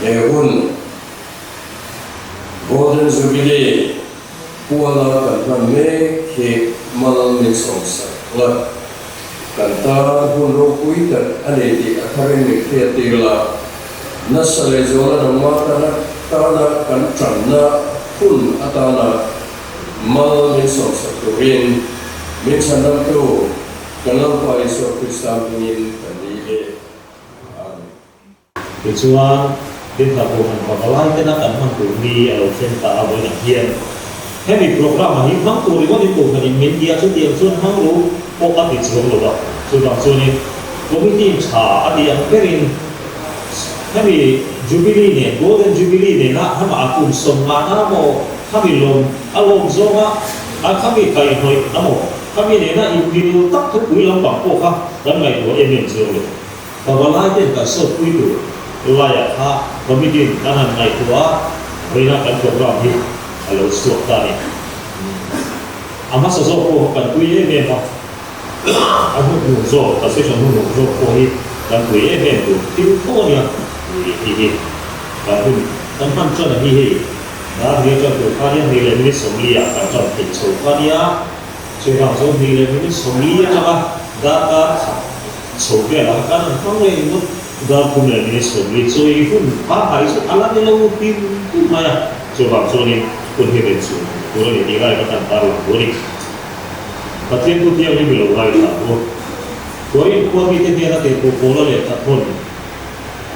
A: ye won Golden Jubilee Puala kan me ke malal me songsa la kanta hunro kuita ane di academic theater la nasale zola na mata na tana kan channa hun atana malal me songsa turin me chandam to kanal pa iso kristam nin kanile
E: Kecuali đến là bộ hành và lại cái năng ảnh của đi ở trên tàu với đặc biệt hay bị program mà hiện hăng tuổi có đi cùng cái miền địa số tiền xuân hăng lũ bộ ăn thịt sống rồi đó xuân bằng xuân này có bị tìm trả đi ăn cái gì hay bị jubilee này golden jubilee này là hay mà cùng sống mà nó bộ hay bị lồng alom zong á hay bị cày hơi nó bộ hay bị này là yêu tắc thức quý lắm bằng bộ khác lần này của em miền xuân rồi và lại đến cả số quý tuổi Luaya ha, pemimpin kanan naik tua, berikan program ini, kalau suatu tadi. Amat sesuatu kan kuih memang, aku nuzo, tapi saya nuzo kuih dan kuih memang tu, itu punya ini, kan pancen ini, dah dia tu kalian nilai ini semua kan cantik, so kalian, sekarang so nilai ini semua cakap, dah so dia lah kan, kalau itu dah punya ini semua, so itu apa itu alat yang lebih maya, coba so ni pun hebat so, kalau ni dia kan taruh boleh. Tapi itu dia ni belum lagi tahu. Kau ini kau kita dia nak pola le tak pun.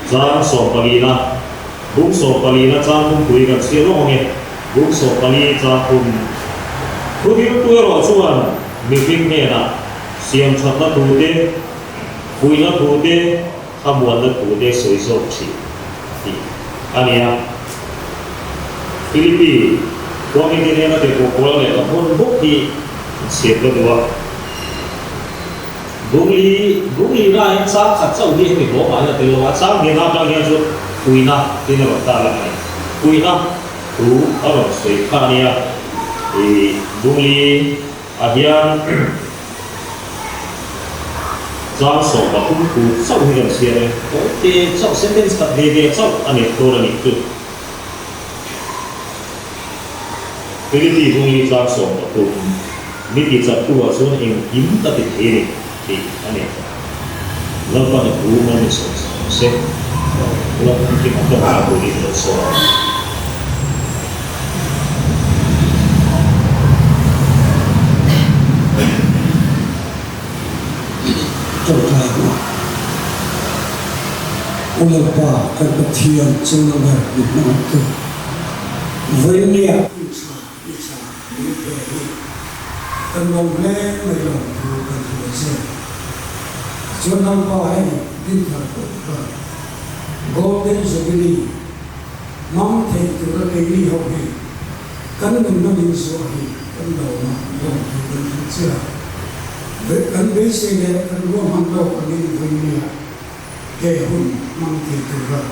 E: Jangan sopalina, bung sopalina jangan pun kuikan siapa orang bung sopalina jangan pun. Kau hidup tu orang cuan, meeting ni na, siang cakap tu deh, kuikan tu deh. Kamuan tu deh soi-soi. Ania Filipina ตัวนี้เนี่ยนะเด็กโบราณเนี่ยก็พูดบุกที่เสียตัวตัวบุรีน่าเห็นซ้ำขัดเจ้าที่ให้บอกมาเนี่ยตัวว่าซ้ำเนี่ยน่าจะเนี่ยจุดคุยนะที่เนี่ยบอกตาละไงคุยนะรู้อารมณ์สวยข้าเนี่ยบุรีอาเฮียนจ้างสอบมาคุ้มคุ้มเจ้าที่เราเสียเลยโอ้เจ้าเส้นเส้นสัตว์เดียเจ้าอันนี้ตัวนี้คือPilih bunyi langsung atau ini satu asal yang kita pilih di mana? Lepas itu mana sih? Kalau mungkin ada apa di dalam soal.
F: Coba, oleh pak kebetulan cenderung itu, banyak kan lòng lẽ người lòng thù cần phải xem cho năm qua hay tinh thần của bạn golden jubilee mong thầy từ các cái ly học này cắn mình nó đi xuống thì cắn đầu mà lòng thù cần phải chưa với cắn bế xe này cắn gom hàng đầu ở bên với nhà kẻ hùng mong thầy từ bạn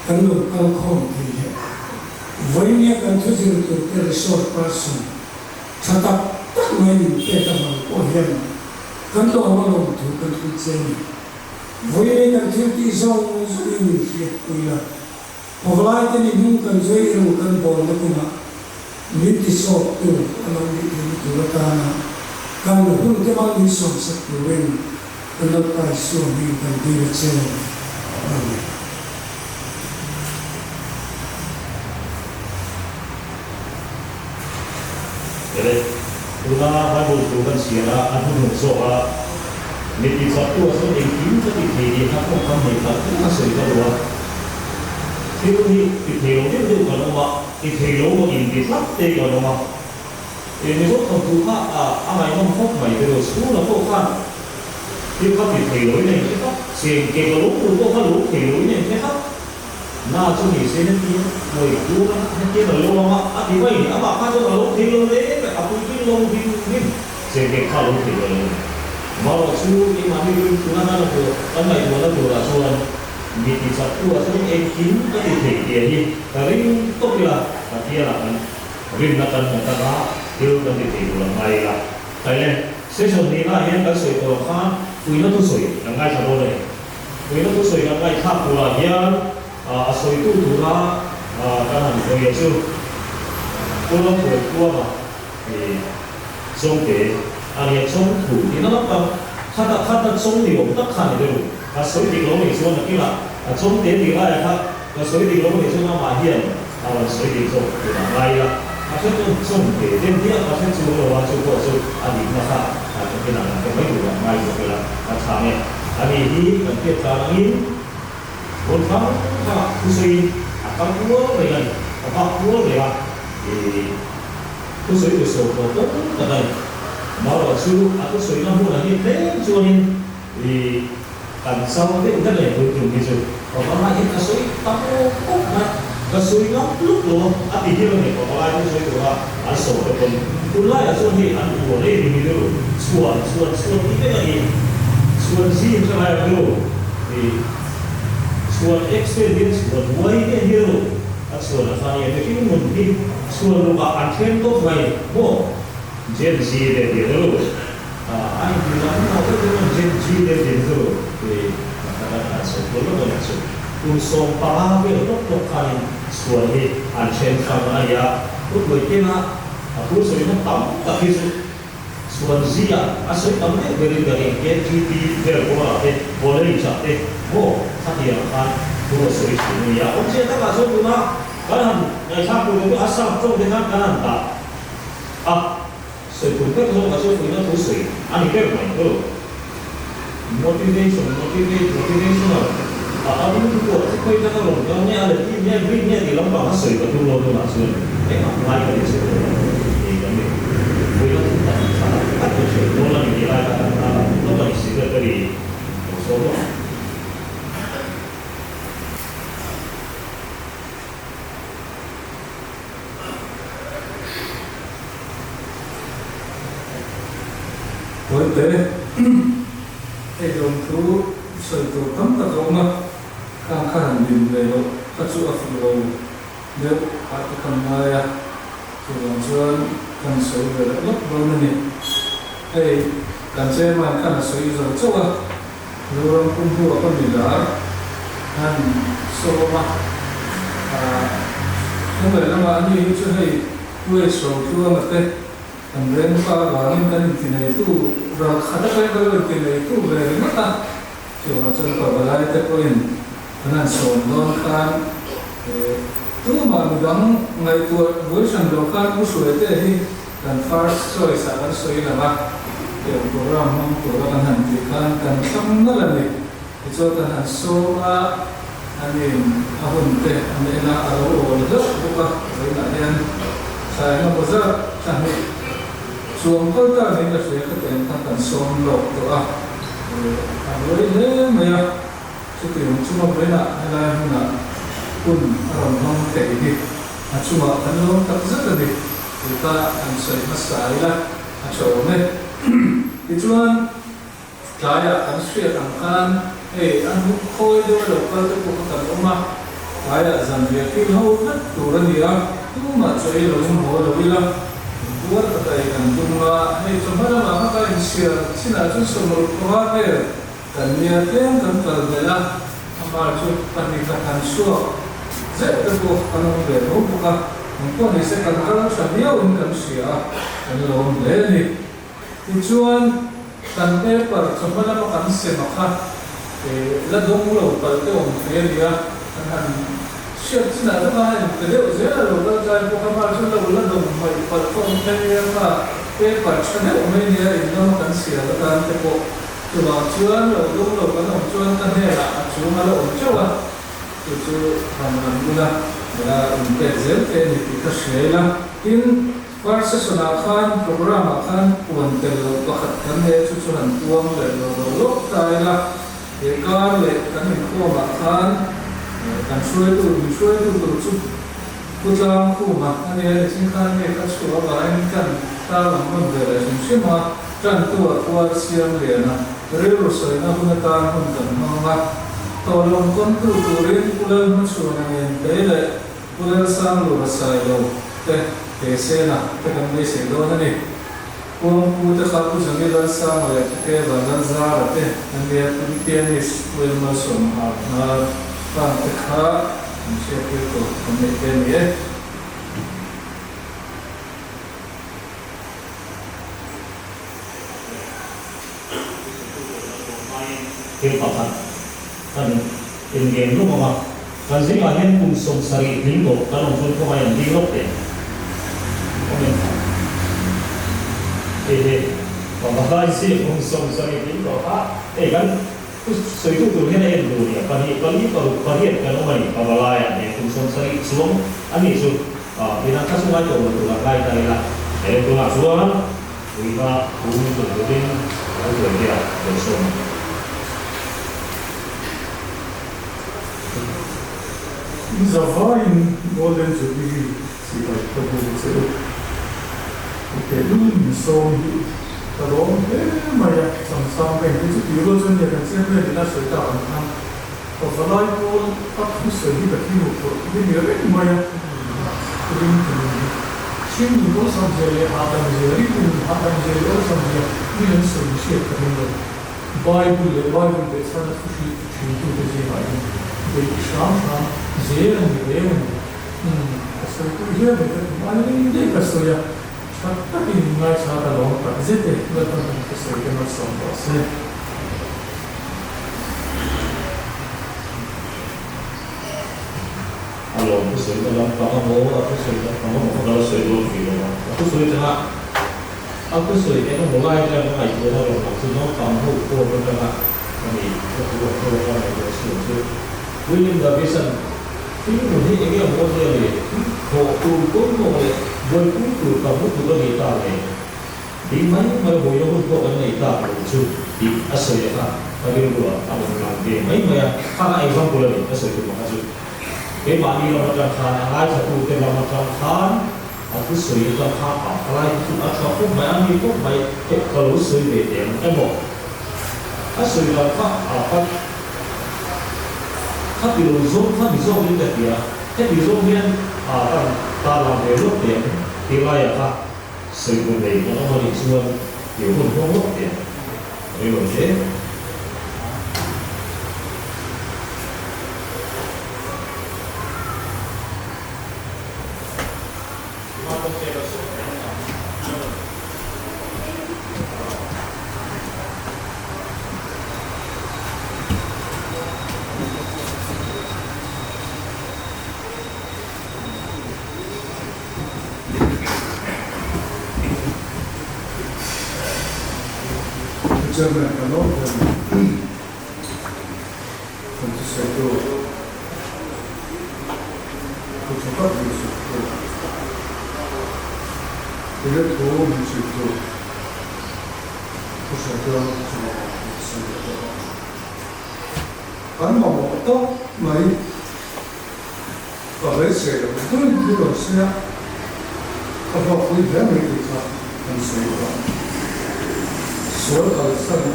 F: cắn đầu cao không thì với nhà cắn thứ gì từ cái resort person thật tập tất mình kể cả bằng cổ hiền cán bộ mà lòng thủ cần phải chơi với đây là thiếu tí dòng dưới mình thiệt quỳ là hoặc lại thì mình không cần dưới rồi cần bộ nó cũng là mình thì sọt từ anh ông đi thì từ là ta là càng là không cái bằng đi sọt sạch của mình cần là phải sửa mình cần đi được chơi
E: Jadi, kita harus bukan siapa, anu soal, mesti satu asal yang kita dipilih, apa kami kita masih kedua. Ini dipilih itu kalau mak, dipilih ini satu kalau mak. Ini tu tentunya, apa yang mau kami itu semua tu kan. Kita dipilih ini kita, sehingga kalau tu kalau dipilih ini kita. Na cho nghỉ xe nên kia, người cũ nên kia là lâu mà, thì vậy à bà pha cho là lâu thì lâu đấy, phải áp dụng lâu thì nên xe cái khá lâu thì lâu, mà là chú cái mà mình chúng ta là của, anh này muốn là của là số lần, mình thì sắp qua số em kín cái thì thể hiện đi, cái tốt là cái kia là mình là cần người ta đã tiêu cần thì là ngay là, cái này sẽ cho nên là hiện cái sợi của pha, quý nó tu sợi là ngay sau đó này, quý nó tu sợi là ngay khác của là hiện asal itu dura kan hari itu kalau tua mah songke hari song tu ini apa kata song ni orang tak kan itu asal itu kalau ni semua nak kira song dia kira ya kan asal itu kalau ni semua mahian asal itu song tidak lain asal itu song dia dia asal itu orang cukup asal adik masa kita nak kembali juga mai juga macamnya hari ini kita sekarang một tháng các bạn tu sĩ các quốc về này các quốc về là thì tu sĩ được số của tốt ở đây mà là sư tu sĩ nó mua là như thế cho nên thì đằng sau cái rất là tôi dùng cái gì còn có lại cái sĩ các quốc mà cái sĩ nó lúc đó thì cái này có lại cái sĩ của họ ăn sổ được còn tu lại là số thì ăn của đây thì mình được xuân cái này xuân gì cho lại được thìส่วน experience ส่วนวัยเนี่ยเยอะส่วนอะไรอย่างที่มันที่ส่วนเราอันเทนตัวไปโม่เจนซีเดียร์รู้อันนี้เราไม่เอาไปเป็นเจนซีเดียร์รู้ที่การส่วนตัวเราเนี่ยส่วนคุณส่งปลาไปแล้วตัวกันส่วนที่อันเทนทำอะไรอย่างทุกอย่างนะผู้ส่วนนั้นต่ำแต่ที่ส่วนซีอ่ะส่วนต่ำเนี่ยเรื่องการเงินที่เรื่องของอะไรบริษัทเนี่ยโม่ถ้าที่เราทำตัวสวยๆเนี่ยผมเชื่อถ้าเราสมมติว่าการในชาติเราอาศัยตรงที่การนั่นต่างสวยคุณก็ต้องมาช่วยคุณนั่นผู้สวยอันนี้เป็นอะไรก็ motivation อันนี้คือที่คุยกันตลอดเนี่ยอะไรที่เนี่ยวิ่งเนี่ยที่เราบอกว่าสวยกับทุกโลกตัวนั้นสวยแต่ไม่ได้เลยสวยนี่ก็ไม่คุยกันทุกวันถ้าตัวสวยโลกนั้นมีอะไรกันต้องมาสิ่งที่ดีสวย
B: te e dong thu soi tu tam ta ko ma kang khan din le lo ka chu a fu lo de a ta kan ma ya tu long chuan kan soi ve lo lo na ni ei kan che man kan soi zo chawa lo ram kum hu a kan ni la han so ma không phải là mà anh ấy chưa hay quay số thua mà thế thằng lên qua vào nên cái thì này tu rồi khá là cái thì này tu về mất ta chiều mà chân còn lại thế coi nên là số non khan tu mà mình đóng ngày tuổi với sản đồ khan cũng sửa thế thì cần phát soi sản phẩm soi là ba kiểu program mong program hành thì khan cần xong nó là gì thì cho cần hành số anh ahun te ane na aro lo buka na yan sa ino boza sabi suam ko ta ni na siya ka ten ta kan som lo to aro ne maya suti yung chuma bena ala na kun aron hong te di chuma ano ta zata di ta an sai masaila acho me ituan kaya an siya kan anh hút khôi đâu là đâu có tận ông mà cái là rằng việc khi hầu hết đủ ra gì á cũng mà chơi là không hổ đâu đi lắm buat cái kan cuma trong mana mà các anh xia xin là chúng sớm một câu hỏi kan nia tem kan terbelah amal tu pernikahan suo zat tu kan orang beru buka mungkin ni saya kan kalau saya kan sia kan lawan lelaki tujuan kan paper trong mana mà kan semakah là đông lâu phải cái ông này đi à anh chuyện gì nào đó mà cái điều gì là lâu lâu dài có các bạn lâu lâu đông phải phải không cái mà cái phải cho nên ông này đi nó cần sửa là cần cái bộ từ đó chưa lâu lâu cái ông chưa cần thế là chú mà lâu chưa à chú làm là ông cái gì cái này thì cái gì là in Farsa sunakhan program akan puan telo pakat kami susunan tuang lelo lolo taila kan le kan hin ko ma khan kan shuai tu chu pulang khu ma ane sin khan me ka chu ba ai kan ta lam mon de la sin shima kan tu a siam le na re ro sai na hun ta hun kan ma to long kon tu rin pulang ma chu na ngen de le pulang sang lo sai lo te se na te kan me se do na ni Kung puta ka po sa nila sa mga kaya ng zarate, ang kaya pinis will masum na pangkakha ang siya ko kumitin eh.
E: Kaya pa kan ingin lu mga kan sila yan kung song sari linggo kanong sun ko kayan linggo pagkakai sih kung sari linggo kan so itu tuh kan yang dulu ya pagi kan umay pabalayan ya kung sari sulong ani so pinakasungan ko matulakay tayo itu nga suwan iba kung tututin ang dia bersama
D: Zavain golden jubilee si ay pagbubutsero. Kedun so talong maya samsam ay dito tiro dyan yan siyempre din na siyeta ang ang pagsalay ko at gusto hindi kakino ko hindi rin maya rin kanina şimdi bu samjaya adam jari kun adam jari o samjaya bilen sonuçta kanina Bible de sana suçu çünkü de zihayın ve şam zeyn zeyn asıl bu yer de malum değil kasoya hatta inmay sana long zete ve tanrı kasoya nasıl olsa
E: Kalau aku sudah dalam kamu kalau sudah film aku sudah aku sudah mulai dari itu kalau maksudnya kamu karena kami itu William Davidson ini ini yang boleh ni pun boleh kamu juga kita ni di mana boleh kan kita itu di asal ya bagi dua apa lagi mana karena orang boleh asal itu maksud cái bạn đi làm macam khan, ai satu ke làm macam khan, cứ suy cho pha bảo lại thì ở cho phút mấy anh đi phút mấy cái cầu suy về điểm cái một suy cho pha phát biểu dùng những cái gì cái ví dụ như ta làm về lúc tiền thì lại sử dụng để nó có định xương hiểu một không lúc tiền vì vậy thế
D: German alone, Francisco, Kuchapa, Mexico, Electro, Mexico, Kuchapa, Mexico. Anh mà một tóc mấy và lấy xe là tôi đi vào xe, anh học đi về mấy cái khác, anh sẽ vào.所有的生命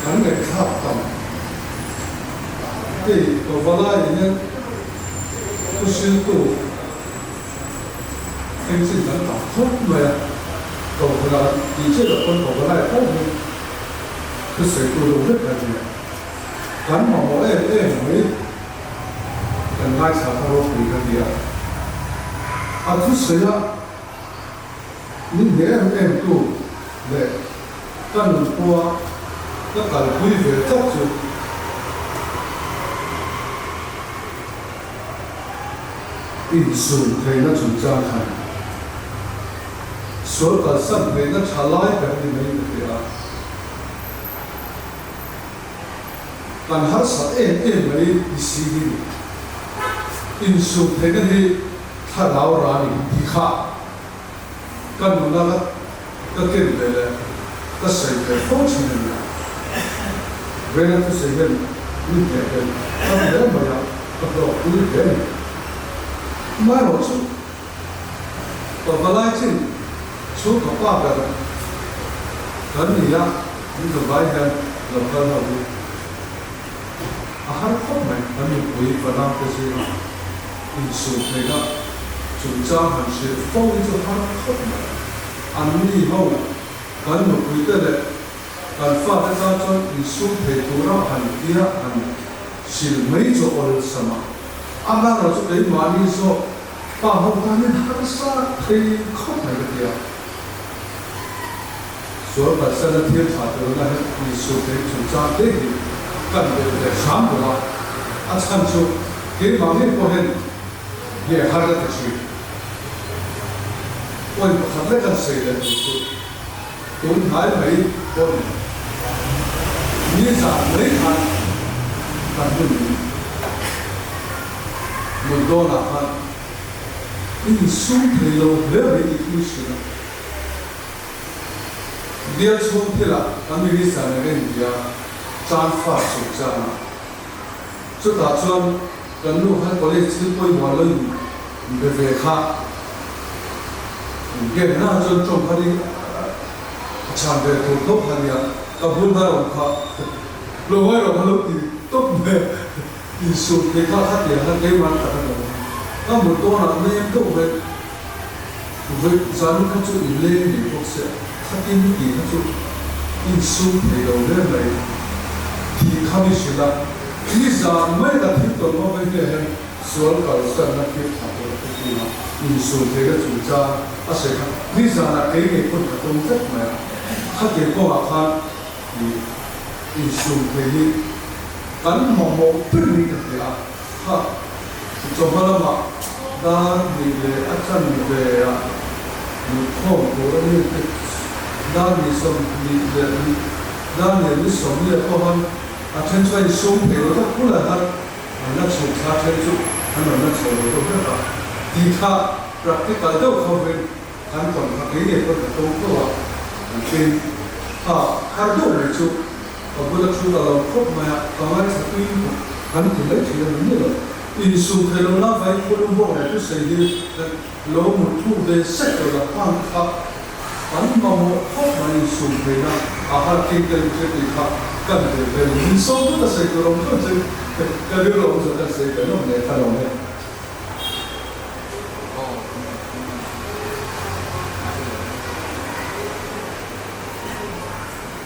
D: 很给看到，对，我发现人家不是都真正能打通没呀？我发现你这个分我发现后面是谁都有这感觉，咱们我没跟来查他说回个的啊，这谁呀？你em tu để cần qua tất cả quy về tất cả in sum thấy nó chủ trang hành số cả sân thấy nó trả lại cái gì mấy cái đó cần hát sát em mấy gì in sum thấy cái gì thà lão ra thì khác cần nó là cái kinh này là cái sự cái phong trình này về là cái sự bên những cái bên trong đấy mà là cái đó cũng cái này mà nó chú còn lại chứ chú có ba cái cái gì á những cái bài hát là cái nào đi hát không này anh mình quý và làm cái gì in số này đó chúng ta hẳn sẽ phong cho hát không này anh đi hậu cần một quý tên này cần phát ra cho in số thể tổ ra hẳn kia hẳn xin mấy chỗ ở sama anh đang ở chỗ đấy mà đi so và hậu ta nên hát xa thì không phải cái gì số bản thân là thiên hạ từ là in số thể chúng ta đấy cần để sáng của họ anh xem số cái mà mình có hình để hát ra cái gì ôi thật là cần xây lên cũng thấy mấy con như giả mấy thằng cần mình một đô là hơn in xuống thì lâu rất là ít thứ gì điều xuống thì là anh mình đi sang cái gì à trang phát sụp ra chúng ta chọn cần lúc hay có lẽ chỉ coi vào lên về khác cái này cho trong cái đi chạm về thủ tục hay là các buôn bán ông khác lúc ấy là lúc thì tốt về thì số cái khác khác thì là cái quan trọng đó các một tô là nên tốt về giá các chỗ lên thì có sẽ khác in thì các chỗ in số thì đầu lên này thì không biết là cái giá mấy là thiết tổ nó phải để số cả sản là cái thằng cái gì in số thì cái chủ cha sẽ cái giá là cái này cũng không rất mà khác cái có khác thì in số thì cần một cái gì đó ha cho họ là đã đi về ăn chân về một hôm của những cái đã đi sống đi đã đi sống như có hơn trên xoay xuống thì nó cũng là hơn nó chịu xa trên chút nó chịu được rất là thì khác practical đâu không về hắn còn cái này còn là tốt quá trên hai độ này chút còn bây giờ chúng ta làm không mà còn lại sẽ tuy hắn thì lấy chỉ là những điều
B: in sum khelo na vai khulum bo le tu sei di lo mu thu de set ko la pan kha an ma mo kho ma in sum khelo na a ha ki ke se ti kha ka de be in so tu ta sei ko ro ko se ka de ro so ta sei ka no ne kha lo ne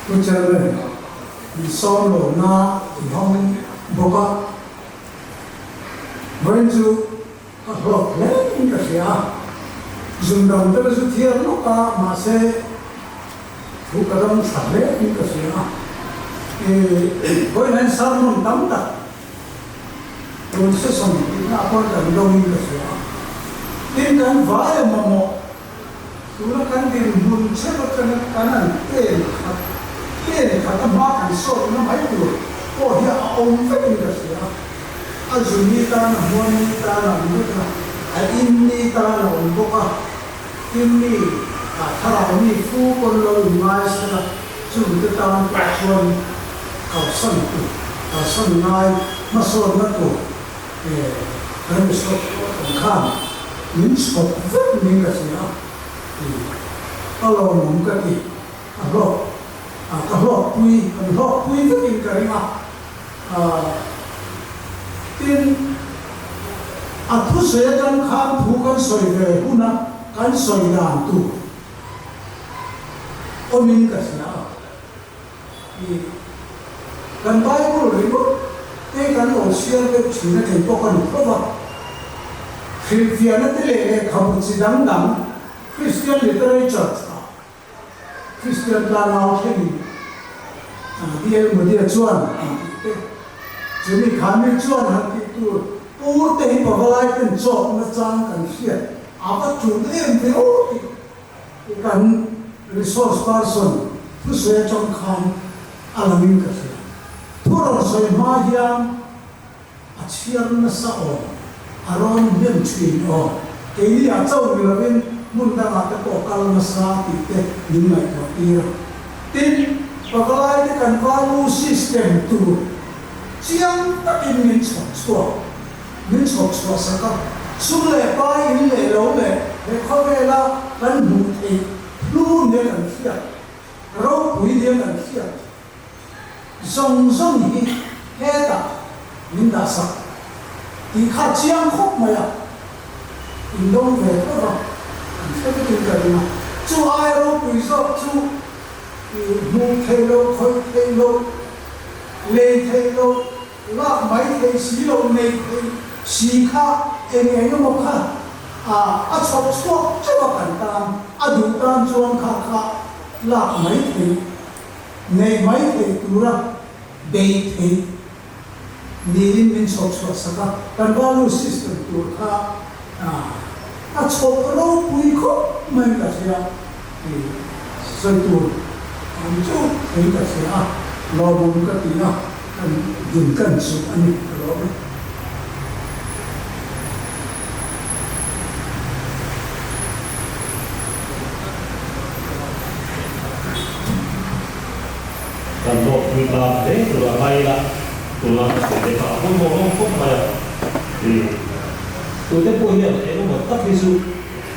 F: tôi chờ đợi vì sau nổ na thì không bố có vẫn dù có hợp lên cái gì à dùng đồng tới dù thiên nó cả mà sẽ thu cả đồng sẵn lên cái gì à với nên sao nó đắm đặt tôi sẽ sống nó có đồng đồng cái gì à tin cái vải mà một tôi nó cái tiền buồn chết nó cái này tiền khát má cái số nó mấy tuổi, có hiện ông phải đi cái gì à, dùng đi ta là mua đi ta là mua cái, in đi ta là ông bốc à, in đi, thằng ông đi phu con lôi mai sẽ là dùng cái ta là chuồn, cầu sân ngay, mà số nó tuổi, cái số không kham, những số rất nhiều cái gì à, có lâu nóng cái gì, rồi cái lọ quy rất in cái mà tin thu sẽ căn khám thu căn soi về hu na căn soi đàn tu ôm in cái gì nào căn bài của người đó cái căn ở xưa cái chuyện này thành công cái đó khi phía nó thế này không chỉ đắng đắng Christian literature Christian là nào thế này dia một dia chuan chỉ mình khám mình chuan hàng cái tu u tế bảo lại cái chọn nó trang cần hiện các chủ em thì cái cần resource person tu sẽ trong khám alamin cái gì thu rồi soi ma hiam chiang nó sao aron nhân chuyện cái gì ở châu người bên muốn đang làm cái cổ cao nó sao thì cái những ngày đó kia tin Pakalai cái cần value system tu, chiang ta in min chok chua saka, sung lệ ba in lệ lâu lệ, để khó về là cần hụt thì luôn để cần phiền, rau quý để cần phiền, zong hi hết ta, min đã sắc, thì khát chiang khóc mày à, in đông về đó rồi, cái cái mà, chú ai rau quý sao chú mua thay lô, khơi thay lô, lê thay lô, lạc máy thay xí lô, lê thay xí khá, em nó một khá, chọc chọc chắc là cẩn tàn, đủ tàn chuông khá, lạc máy thay, nê máy thay tù ra, bê thay, nilin min chọc chọc saka, cần value system tù khá, chọc lô quý khúc, mình cả xe, sân tù, itu kita siapa lawan kita kan jungkan suami kalau
E: kalau kita itu lah tulang seperti apa pun mau bayar tôi thấy vui hiện em có một tất cái sự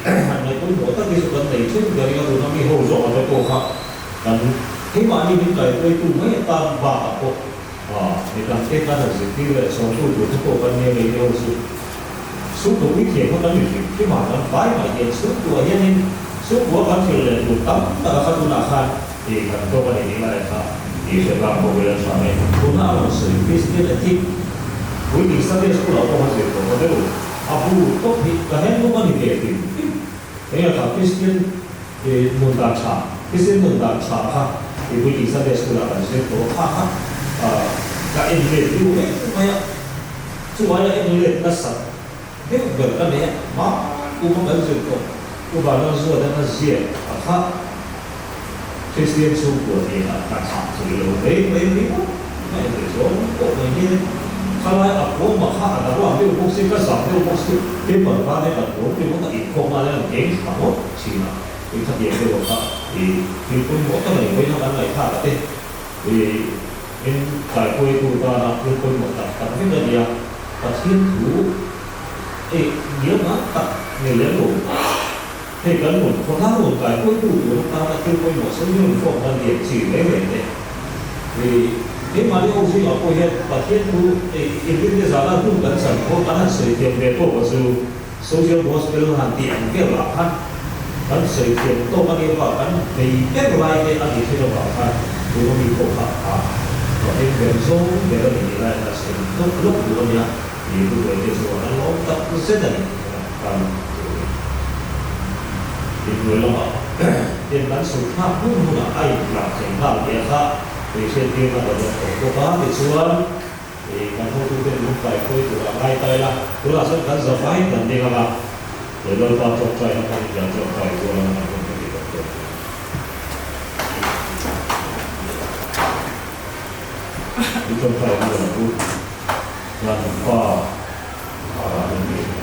E: này cũng một tất cái sự vấn đề trước dari cái tulang cái hồ rõ cho cô học dan hima ni minta itu mai tambah apa ni kan kita harus dikira suatu itu kan ni itu suatu pikir kan ni hima dan baik mai suatu yang suatu kan sila itu tak satu nahan di kantor ini mereka di sebelah mobil sampai guna orang servis dia nanti boleh sampai sekolah apa masih itu betul abu tu kahén tu kan dia itu ini tak Kristen mudah cah Kristen mudah cah ha ibu Lisa dia sekolah kan saya tu ha tak English tu supaya English kasar dia berkan dia mak umum begitu ubalan sudah dan Asia ha Kristen suku dia tak sah selalu baik itu ini kalau aku mah ada orang dia boxing kasar dia boxing dia berapa dia berapa dia mau ikut mana game kamu Cina itu dia berapa di pun bukan lagi banyak orang lain tak ada in tại quê tôi ta là quê tôi một tập tapi là dia ประเทศถูเยอะมากกับในเรื่องหลุมให้กันหลุมคนทั้งหลุมกายผู้ดูหลุมตาตะคิวไปหมดซึ่งยุ่งฟอกมันเดียดสื่อไม่เห็นเนี่ยนี่มาที่องค์ที่เราพูดเนี่ยประเทศถูอินทิศาลาพูดกันสังคมนั้นสื่อเทียมเบโต้ก็คือโซเชียลโพสต์เป็นหันตีอันเกี่ยวกับพันกันสื่อเทียมโต้กันเรียกว่ากันในแก้ไขในอดีตที่เราบอกกันดูว่ามีโอกาสก็เป็นเรื่องสูงเรื่องนี้ได้แต่สิ่งต้องลุกอยู่เนี่ยมีผู้บริสุทธิ์นั้นล้มตัดเส้นนั้นการมีผู้ล้มเป็นการสุภาพผู้มุ่งไอ้หลักสิ่งต่างเดียร์ในเช่นเดียวกันเราจะขอความเป็นส่วนการพูดคุยเป็นลูกไก่คุยตัวอะไรไปละตัวละสักการจะไฟนั่นเองครับโดยเราความจบใจนะครับอย่าจบใจตัวเราเป็นคนที่จบผู้ชมใครที่เราพูดงานผมก็เป็น